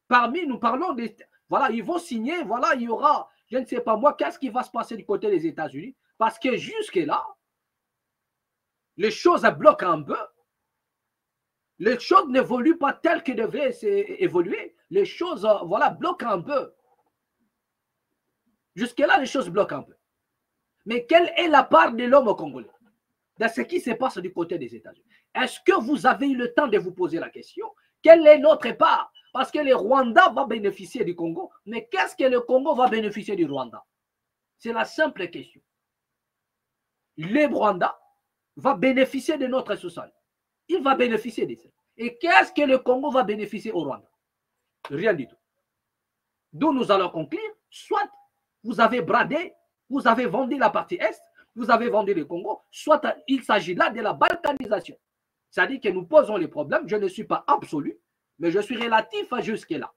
Parmi, nous parlons des... Voilà, ils vont signer. Voilà, il y aura, je ne sais pas moi, qu'est-ce qui va se passer du côté des États-Unis? Parce que jusque-là, les choses bloquent un peu. Les choses n'évoluent pas telles qu'elles devaient évoluer. Les choses, voilà, bloquent un peu. Jusque-là, les choses bloquent un peu. Mais quelle est la part de l'homme congolais dans ce qui se passe du côté des États-Unis? Est-ce que vous avez eu le temps de vous poser la question? Quelle est notre part? Parce que le Rwanda va bénéficier du Congo, mais qu'est-ce que le Congo va bénéficier du Rwanda? C'est la simple question. Le Rwanda va bénéficier de notre sous-sol. Il va bénéficier de ça. Et qu'est-ce que le Congo va bénéficier au Rwanda? Rien du tout. D'où nous allons conclure, soit vous avez bradé, vous avez vendu la partie Est, vous avez vendu le Congo, soit il s'agit là de la balkanisation. C'est-à-dire que nous posons les problèmes, je ne suis pas absolu, mais je suis relatif à jusque-là,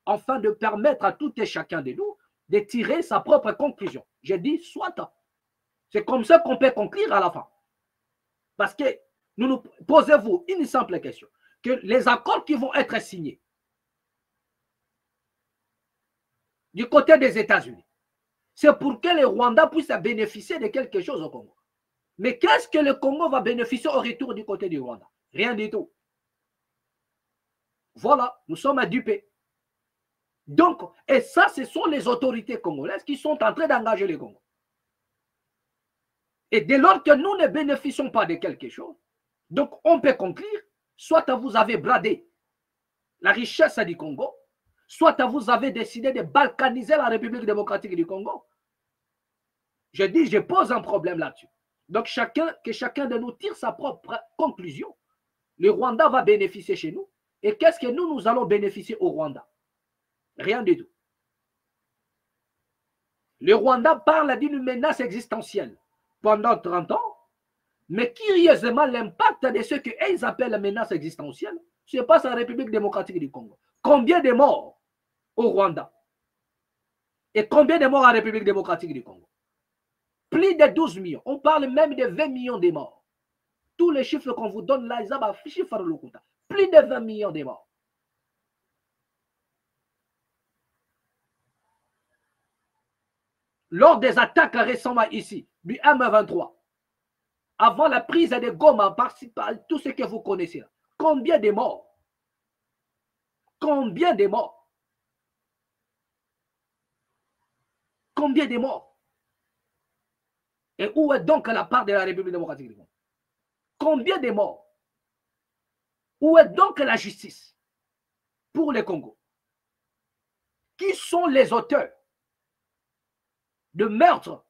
afin de permettre à tout et chacun de nous de tirer sa propre conclusion. J'ai dit soit. C'est comme ça qu'on peut conclure à la fin. Parce que nous posez-vous une simple question, que les accords qui vont être signés du côté des États-Unis, c'est pour que le Rwanda puisse bénéficier de quelque chose au Congo. Mais qu'est-ce que le Congo va bénéficier au retour du côté du Rwanda? Rien du tout. Voilà, nous sommes dupés. Donc, et ça, ce sont les autorités congolaises qui sont en train d'engager le Congo. Et dès lors que nous ne bénéficions pas de quelque chose, donc on peut conclure, soit vous avez bradé la richesse du Congo, soit vous avez décidé de balkaniser la République démocratique du Congo. Je dis, je pose un problème là-dessus. Donc que chacun de nous tire sa propre conclusion. Le Rwanda va bénéficier chez nous. Et qu'est-ce que nous allons bénéficier au Rwanda? Rien du tout. Le Rwanda parle d'une menace existentielle pendant 30 ans, mais curieusement, l'impact de ce qu'ils appellent la menace existentielle se passe en République démocratique du Congo. Combien de morts au Rwanda? Et combien de morts en République démocratique du Congo? Plus de 12 millions. On parle même de 20 millions de morts. Tous les chiffres qu'on vous donne là, ils ont chiffre le compte. Plus de 20 millions de morts. Lors des attaques récemment ici, du M23, avant la prise de Goma, par tout ce que vous connaissez, combien de morts? Combien de morts? Combien de morts? Et où est donc la part de la République démocratique du Congo? Combien de morts? Où est donc la justice pour le Congo? Qui sont les auteurs de meurtres?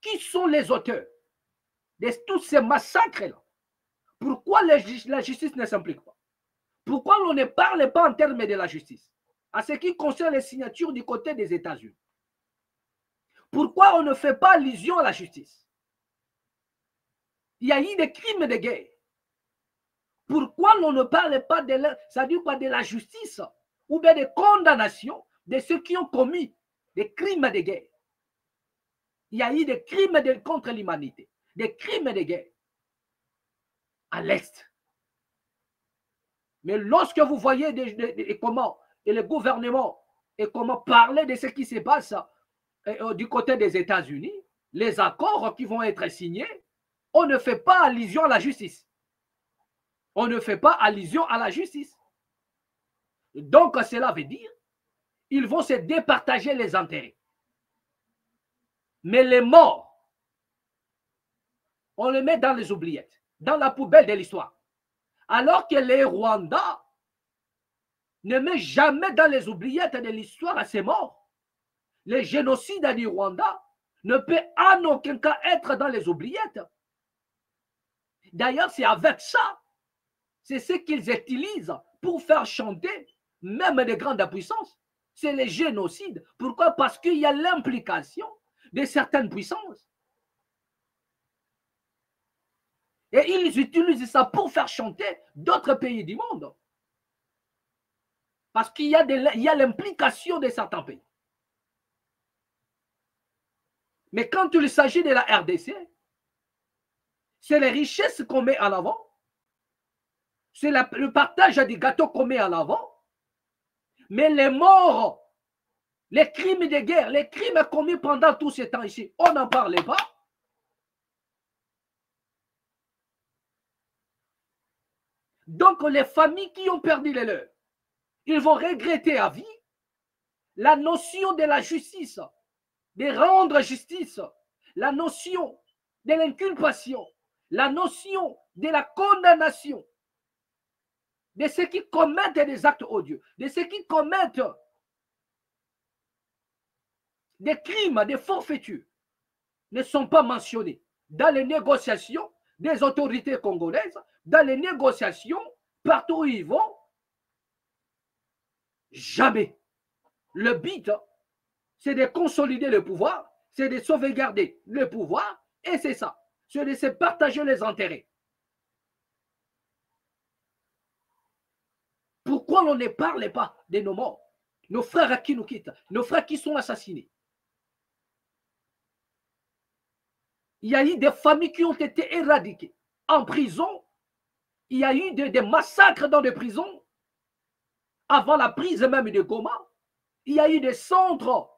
Qui sont les auteurs de tous ces massacres-là? Pourquoi la justice ne s'implique pas? Pourquoi on ne parle pas en termes de la justice? À ce qui concerne les signatures du côté des États-Unis. Pourquoi on ne fait pas allusion à la justice? Il y a eu des crimes de guerre. Pourquoi on ne parle pas de la justice ou bien des condamnations de ceux qui ont commis des crimes de guerre? Il y a eu des crimes contre l'humanité, des crimes de guerre à l'Est. Mais lorsque vous voyez comment et le gouvernement et comment parler de ce qui se passe du côté des États-Unis, les accords qui vont être signés, on ne fait pas allusion à la justice. On ne fait pas allusion à la justice. Donc, cela veut dire qu'ils vont se départager les intérêts. Mais les morts, on les met dans les oubliettes, dans la poubelle de l'histoire. Alors que les Rwandais ne mettent jamais dans les oubliettes de l'histoire à ces morts. Le génocide du Rwanda ne peut en aucun cas être dans les oubliettes. D'ailleurs, c'est avec ça, c'est ce qu'ils utilisent pour faire chanter même des grandes puissances. C'est le génocide. Pourquoi? Parce qu'il y a l'implication de certaines puissances. Et ils utilisent ça pour faire chanter d'autres pays du monde. Parce qu'il y a l'implication de certains pays. Mais quand il s'agit de la RDC, c'est les richesses qu'on met en avant, c'est le partage des gâteaux qu'on met en avant, mais les morts, les crimes de guerre, les crimes commis pendant tout ce temps ici, on n'en parlait pas. Donc les familles qui ont perdu les leurs, ils vont regretter à vie la notion de la justice, de rendre justice, la notion de l'inculpation, la notion de la condamnation de ceux qui commettent des actes odieux, de ceux qui commettent des crimes, des forfaitures, ne sont pas mentionnés dans les négociations des autorités congolaises, dans les négociations partout où ils vont, jamais. Le but, c'est de consolider le pouvoir, c'est de sauvegarder le pouvoir, et c'est ça. C'est de se partager les intérêts. Pourquoi on ne parle pas de nos morts, nos frères qui nous quittent, nos frères qui sont assassinés? Il y a eu des familles qui ont été éradiquées en prison. Il y a eu des massacres dans des prisons avant la prise même de Goma. Il y a eu des centres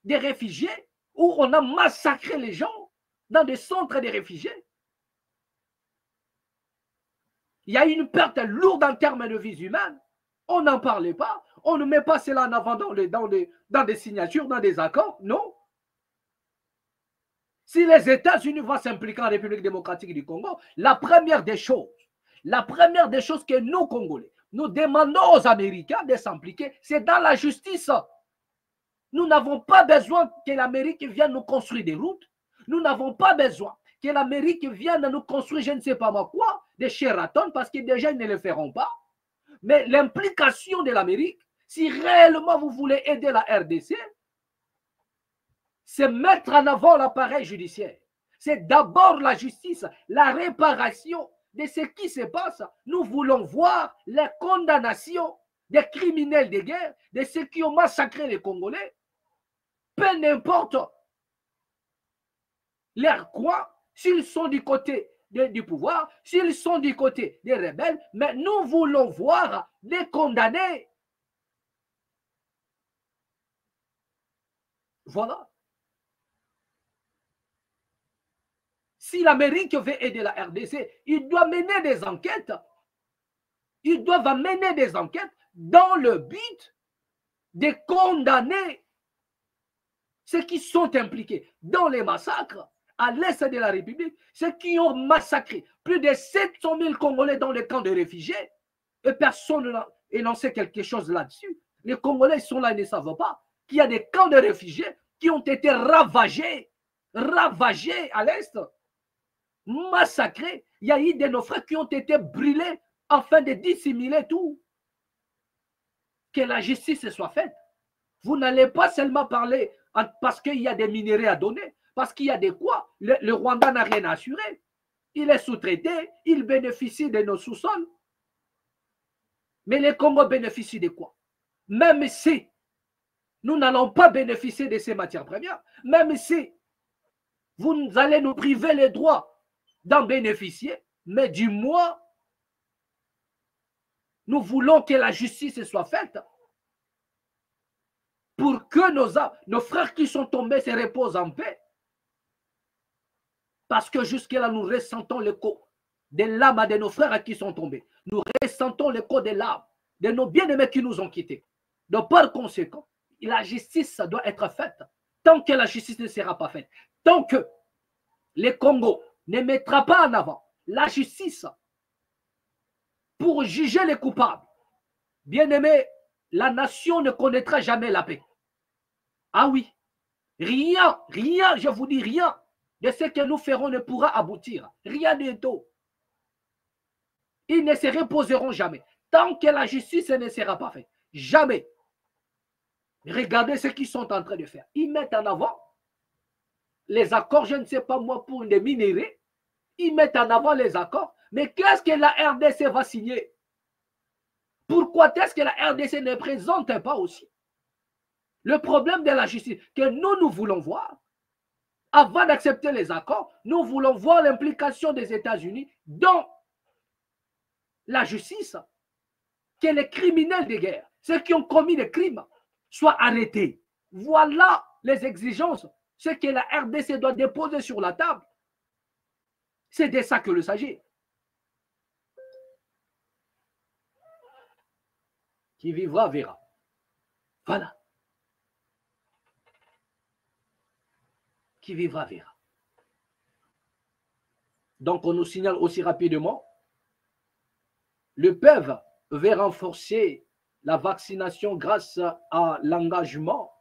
de réfugiés où on a massacré les gens dans des centres de réfugiés. Il y a eu une perte lourde en termes de vies humaines. On n'en parlait pas. On ne met pas cela en avant dans des signatures, dans des accords. Non. Si les États-Unis vont s'impliquer en République démocratique du Congo, la première des choses que nous, Congolais, nous demandons aux Américains de s'impliquer, c'est dans la justice. Nous n'avons pas besoin que l'Amérique vienne nous construire des routes. Nous n'avons pas besoin que l'Amérique vienne nous construire, je ne sais pas moi quoi, des Sheraton, parce que déjà, ils ne le feront pas. Mais l'implication de l'Amérique, si réellement vous voulez aider la RDC, c'est mettre en avant l'appareil judiciaire. C'est d'abord la justice, la réparation de ce qui se passe. Nous voulons voir les condamnations des criminels de guerre, de ceux qui ont massacré les Congolais. Peu importe leur coin, s'ils sont du côté du pouvoir, s'ils sont du côté des rebelles, mais nous voulons voir les condamnés. Voilà. Si l'Amérique veut aider la RDC, il doit mener des enquêtes. Ils doivent mener des enquêtes dans le but de condamner ceux qui sont impliqués dans les massacres à l'est de la République, ceux qui ont massacré plus de 700 000 Congolais dans les camps de réfugiés, et personne n'a énoncé quelque chose là-dessus. Les Congolais sont là et ne savent pas qu'il y a des camps de réfugiés qui ont été ravagés à l'est, massacrés. Il y a eu de nos frères qui ont été brûlés afin de dissimuler tout. Que la justice soit faite. Vous n'allez pas seulement parler parce qu'il y a des minéraux à donner, parce qu'il y a des quoi. Le Rwanda n'a rien assuré. Il est sous-traité, il bénéficie de nos sous-sols. Mais les Congos bénéficient de quoi? Même si nous n'allons pas bénéficier de ces matières premières, même si vous allez nous priver les droits d'en bénéficier, mais du moins, nous voulons que la justice soit faite pour que nos frères qui sont tombés se reposent en paix. Parce que jusque-là, nous ressentons l'écho des larmes de nos frères qui sont tombés. Nous ressentons l'écho des larmes de nos bien-aimés qui nous ont quittés. Donc, par conséquent, la justice doit être faite. Tant que la justice ne sera pas faite, tant que les Congo ne mettra pas en avant la justice pour juger les coupables, bien-aimés, la nation ne connaîtra jamais la paix. Ah oui, rien, je vous dis rien de ce que nous ferons ne pourra aboutir. Rien du tout. Ils ne se reposeront jamais. Tant que la justice ne sera pas faite. Jamais. Regardez ce qu'ils sont en train de faire. Ils mettent en avant les accords, je ne sais pas moi, pour les minéraux. Ils mettent en avant les accords. Mais qu'est-ce que la RDC va signer? Pourquoi est-ce que la RDC ne présente pas aussi le problème de la justice que nous voulons voir? Avant d'accepter les accords, nous voulons voir l'implication des États-Unis dans la justice, que les criminels de guerre, ceux qui ont commis des crimes, soient arrêtés. Voilà les exigences, ce que la RDC doit déposer sur la table. C'est de ça que il s'agit. Qui vivra verra. Voilà. Qui vivra verra. Donc, on nous signale aussi rapidement, le PEV veut renforcer la vaccination grâce à l'engagement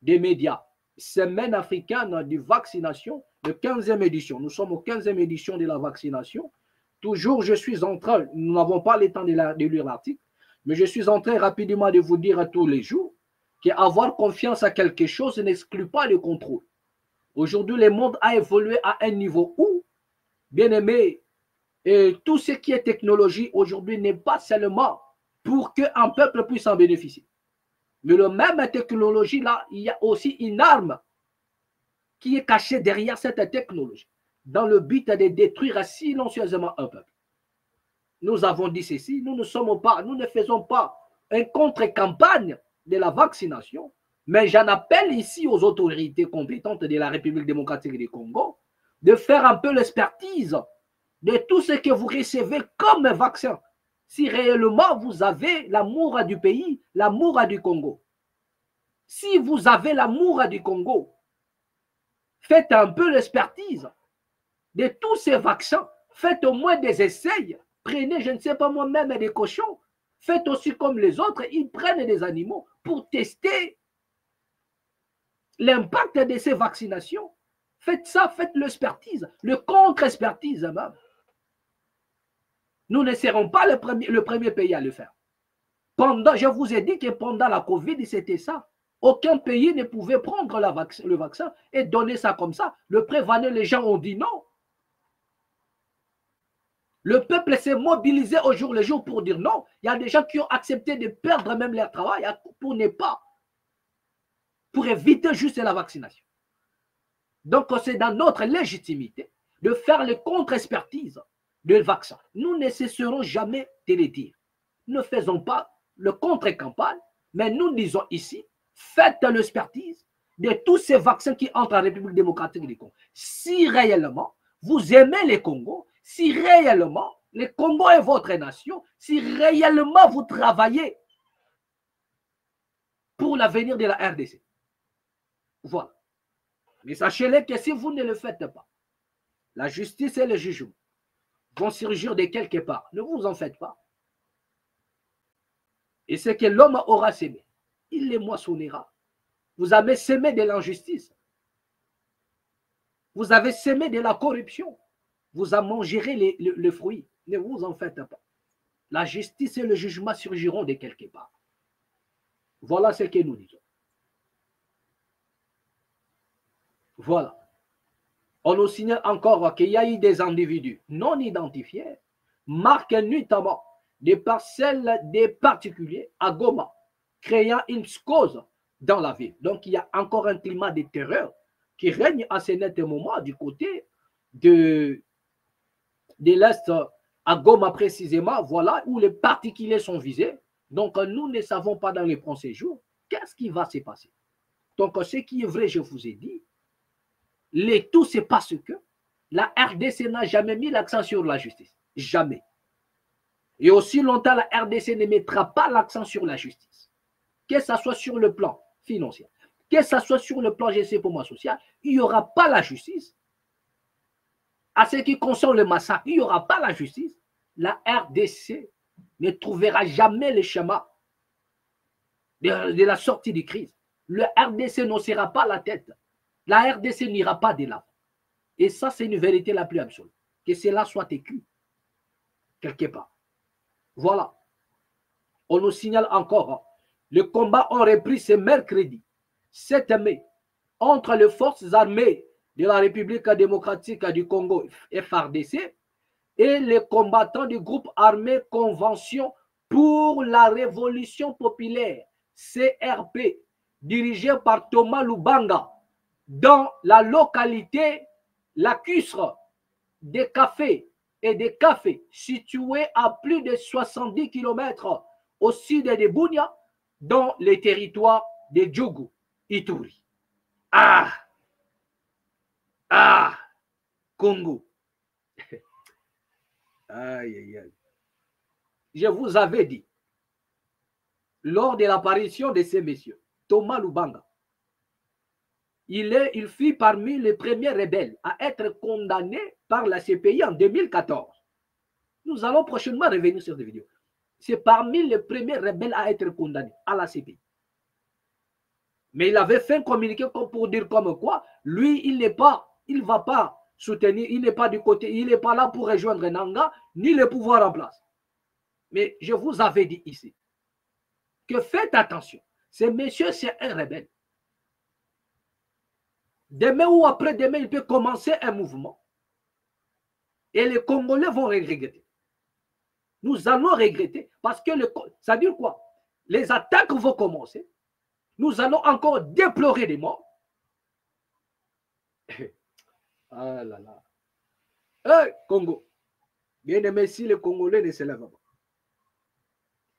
des médias. Semaine africaine de vaccination, de 15e édition. Nous sommes aux 15e édition de la vaccination. toujours, je suis en train, nous n'avons pas le temps de lire l'article, mais je suis en train rapidement de vous dire à tous les jours qu'avoir confiance à quelque chose n'exclut pas le contrôle. Aujourd'hui, le monde a évolué à un niveau où, bien aimé, tout ce qui est technologie aujourd'hui n'est pas seulement pour qu'un peuple puisse en bénéficier. Mais la même technologie-là, il y a aussi une arme qui est cachée derrière cette technologie, dans le but de détruire silencieusement un peuple. Nous avons dit ceci, nous ne faisons pas une contre-campagne de la vaccination, mais j'en appelle ici aux autorités compétentes de la République démocratique du Congo de faire un peu l'expertise de tout ce que vous recevez comme vaccin. Si réellement vous avez l'amour du pays, l'amour du Congo. Si vous avez l'amour du Congo, faites un peu l'expertise de tous ces vaccins. Faites au moins des essais. Prenez, je ne sais pas moi-même, des cochons. Faites aussi comme les autres, ils prennent des animaux pour tester l'impact de ces vaccinations. Faites ça, faites l'expertise, le contre-expertise même. Nous ne serons pas le premier pays à le faire. Je vous ai dit que pendant la Covid, c'était ça. Aucun pays ne pouvait prendre le vaccin et donner ça comme ça. Le prévenir, les gens ont dit non. Le peuple s'est mobilisé au jour le jour pour dire non. Il y a des gens qui ont accepté de perdre même leur travail pour éviter juste la vaccination. Donc, c'est dans notre légitimité de faire le contre-expertise de vaccin. Nous ne cesserons jamais de le dire. Ne faisons pas le contre-campagne, mais nous disons ici, faites l'expertise de tous ces vaccins qui entrent en République démocratique du Congo. Si réellement vous aimez le Congo, si réellement le Congo est votre nation, si réellement vous travaillez pour l'avenir de la RDC. Voilà. Mais sachez-le que si vous ne le faites pas, la justice et le jugement vont surgir de quelque part. Ne vous en faites pas. Et ce que l'homme aura sémé, il les moissonnera. Vous avez sémé de l'injustice. Vous avez sémé de la corruption. Vous en mangerez le fruit. Ne vous en faites pas. La justice et le jugement surgiront de quelque part. Voilà ce que nous disons. Voilà. On nous signale encore qu'il y a eu des individus non identifiés, marqués notamment des parcelles des particuliers à Goma, créant une psychose dans la ville. Donc, il y a encore un climat de terreur qui règne à ce net moment du côté de l'Est, à Goma précisément, voilà, où les particuliers sont visés. Donc, nous ne savons pas dans les prochains jours qu'est-ce qui va se passer. Donc, ce qui est vrai, je vous ai dit, tout c'est parce que la RDC n'a jamais mis l'accent sur la justice. Jamais. Et aussi longtemps, la RDC ne mettra pas l'accent sur la justice. Que ce soit sur le plan financier, que ce soit sur le plan social, il n'y aura pas la justice. À ce qui concerne le massacre, il n'y aura pas la justice. La RDC ne trouvera jamais le chemin de la sortie de crise. Le RDC ne sera pas la tête. La RDC n'ira pas de l'avant. Et ça, c'est une vérité la plus absolue. Que cela soit écrit quelque part. Voilà. On nous signale encore, le combat ont repris ce mercredi, 7 mai, entre les forces armées de la République démocratique du Congo, FARDC, et les combattants du groupe armé Convention pour la Révolution populaire, CRP, dirigé par Thomas Lubanga, dans la localité lacustre des cafés et des cafés situés à plus de 70 km au sud de Bunia, dans les territoires de Djougou, Ituri. Congo. Aïe, aïe, aïe. Je vous avais dit, lors de l'apparition de ces messieurs, Thomas Lubanga, il fut parmi les premiers rebelles à être condamné par la CPI en 2014. Nous allons prochainement revenir sur cette vidéo. C'est parmi les premiers rebelles à être condamnés à la CPI. Mais il avait fait un communiqué pour dire comme quoi, lui, il ne va pas soutenir, il n'est pas du côté, il n'est pas là pour rejoindre Nanga, ni le pouvoir en place. Mais je vous avais dit ici que faites attention. Ce monsieur, c'est un rebelle. Demain ou après-demain, il peut commencer un mouvement. Et les Congolais vont regretter. Nous allons regretter parce que ça veut dire quoi? Les attaques vont commencer. Nous allons encore déplorer des morts. Ah là là. Hey, Congo. Bien aimé, si les Congolais ne se lèvent pas,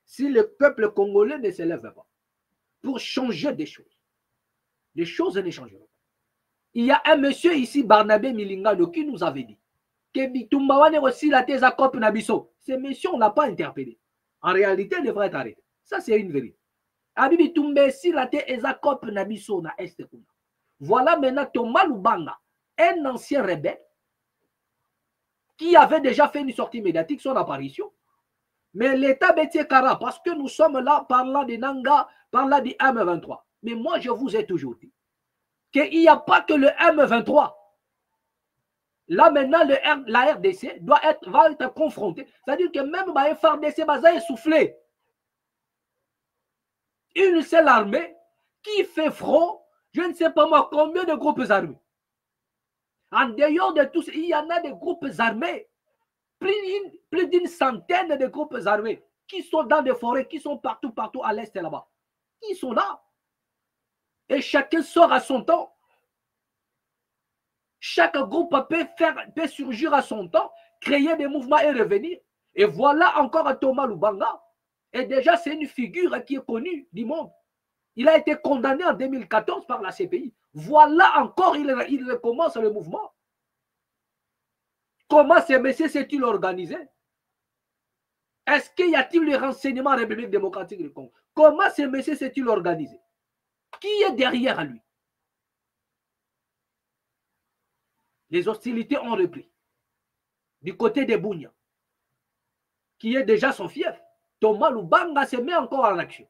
si le peuple congolais ne se lève pas pour changer des choses ne changeront pas. Il y a un monsieur ici, Barnabé Milingano, qui nous avait dit que Bitumbawane aussi la thèse à Cop Nabiso. Ces messieurs, on ne l'a pas interpellé. En réalité, il devrait être arrêté. Ça, c'est une vérité. Abibi Tumbe si la thèse à Cop Nabiso na Est. Voilà maintenant Thomas Lubanga, un ancien rebelle qui avait déjà fait une sortie médiatique, son apparition. Mais l'État Bétier Kara, parce que nous sommes là parlant de Nanga, parlant du M23. Mais moi, je vous ai toujours dit qu'il n'y a pas que le M23. Là, maintenant, la RDC va être confrontée. C'est-à-dire que même la FRDC va essouffler. Une seule armée qui fait front, je ne sais pas moi combien de groupes armés. En dehors de tous, il y en a des groupes armés. Plus d'une centaine de groupes armés qui sont dans des forêts, qui sont partout à l'est là-bas. Ils sont là. Et chacun sort à son temps. Chaque groupe peut surgir à son temps, créer des mouvements et revenir. Et voilà encore Thomas Lubanga. Et déjà, c'est une figure qui est connue du monde. Il a été condamné en 2014 par la CPI. Voilà encore, il recommence le mouvement. Comment ce monsieur s'est-il organisé? Est-ce qu'il y a-t-il le renseignement en République démocratique du Congo? Comment ce monsieur s'est-il organisé? Qui est derrière lui? Les hostilités ont repris. Du côté de Bunia, qui est déjà son fief. Thomas Lubanga se met encore en action.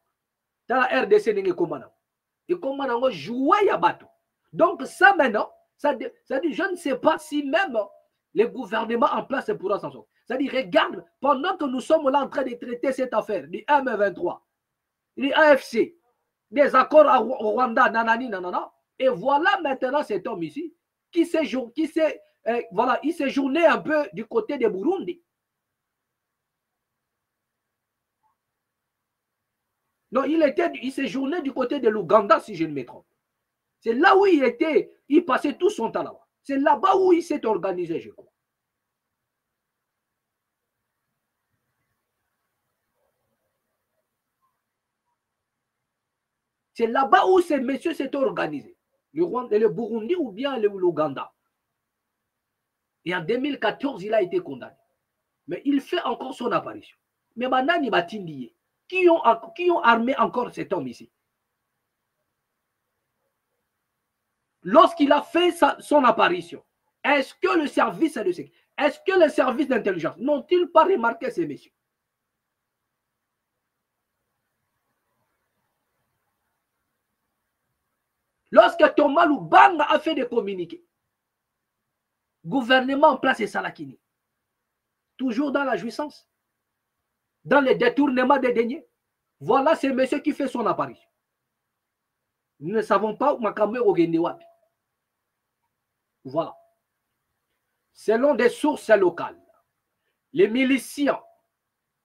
Dans la RDC, il et comment on a joué à bateau. Donc ça maintenant, ça dit, je ne sais pas si même les gouvernements en place pourront s'en sortir. C'est-à-dire, regarde, pendant que nous sommes là en train de traiter cette affaire du M23, du AFC, des accords au Rwanda, nanani, nanana, et voilà maintenant cet homme ici qui s'est journé un peu du côté de Burundi. Non, il s'est journé du côté de l'Ouganda, si je ne me trompe. C'est là où il passait tout son temps là-bas. C'est là-bas où il s'est organisé, je crois. C'est là-bas où ces messieurs s'étaient organisés. Le Burundi ou bien l'Ouganda. Et en 2014, il a été condamné. Mais il fait encore son apparition. Mais maintenant, il va t'indier. Qui ont armé encore cet homme ici? Lorsqu'il a fait son apparition, est-ce que le service de sécurité, est-ce que les services d'intelligence n'ont-ils pas remarqué ces messieurs? Lorsque Thomas Lubanga a fait des communiqués, gouvernement en place et Salakini, toujours dans la jouissance, dans le détournement des deniers, voilà ce monsieur qui fait son apparition. Nous ne savons pas où Makamwe Ogendewapi. Voilà. Selon des sources locales, les miliciens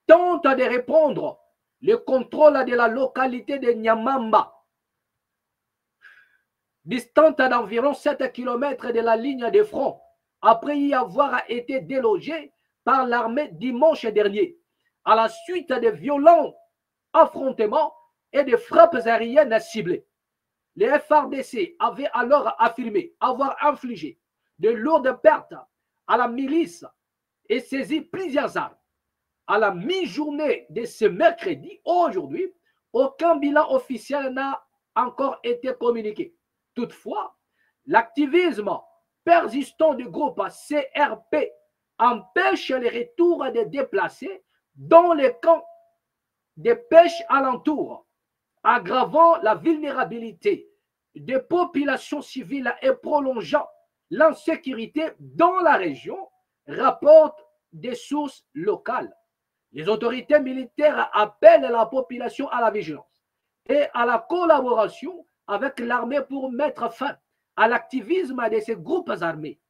tentent de répondre le contrôle de la localité de Nyamamba, distante d'environ 7 km de la ligne de front, après y avoir été délogé par l'armée dimanche dernier, à la suite de violents affrontements et de frappes aériennes ciblées. Les FRDC avaient alors affirmé avoir infligé de lourdes pertes à la milice et saisi plusieurs armes. À la mi-journée de ce mercredi, aujourd'hui, aucun bilan officiel n'a encore été communiqué. Toutefois, l'activisme persistant du groupe CRP empêche les retours des déplacés dans les camps de pêche alentour, aggravant la vulnérabilité des populations civiles et prolongeant l'insécurité dans la région, rapportent des sources locales. Les autorités militaires appellent la population à la vigilance et à la collaboration avec l'armée pour mettre fin à l'activisme de ces groupes armés.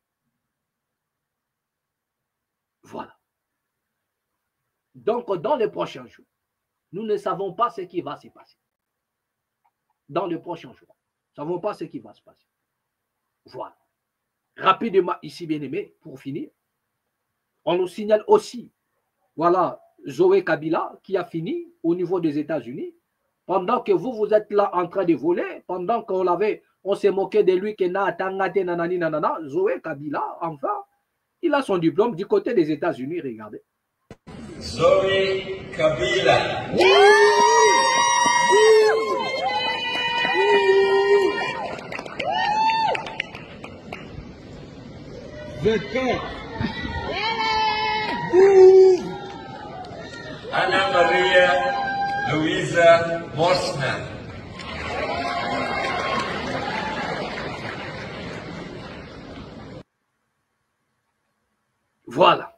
Voilà. Donc, dans les prochains jours, nous ne savons pas ce qui va se passer. Dans les prochains jours, nous ne savons pas ce qui va se passer. Voilà. Rapidement, ici, bien aimé, pour finir, on nous signale aussi, voilà, Zoé Kabila qui a fini au niveau des États-Unis. Pendant que vous êtes là en train de voler, pendant on s'est moqué de lui, que nanani nanana, Zoé Kabila, enfin, il a son diplôme du côté des États-Unis, regardez. Zoé Kabila. Anna Maria Luisa Morsman. Voilà.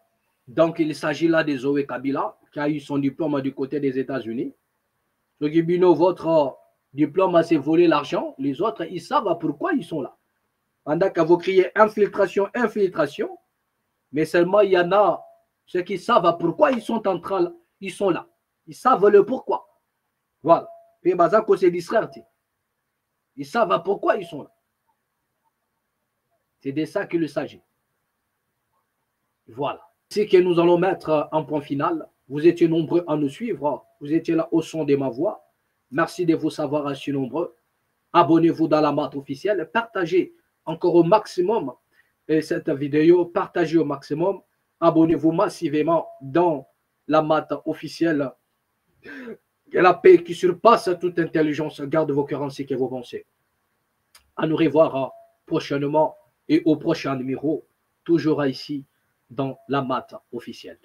Donc, il s'agit là de Zoé Kabila, qui a eu son diplôme du côté des États-Unis. Ce qui Bino, votre diplôme a s'est volé l'argent. Les autres, ils savent pourquoi ils sont là. Pendant que vous criez infiltration, infiltration, mais seulement il y en a ceux qui savent pourquoi ils sont en train, ils sont là. Ils savent le pourquoi. Voilà. Puis, c'est distraire. Ils savent pourquoi ils sont là. C'est de ça qu'il s'agit. Voilà. C'est que nous allons mettre un point final. Vous étiez nombreux à nous suivre. Vous étiez là au son de ma voix. Merci de vous savoir si nombreux. Abonnez-vous dans la Mat officielle. Partagez encore au maximum cette vidéo. Partagez au maximum. Abonnez-vous massivement dans la Mat officielle. Et la paix qui surpasse toute intelligence. Garde vos cœurs ainsi que vos pensées. À nous revoir prochainement et au prochain numéro. Toujours ici dans la Mat officielle.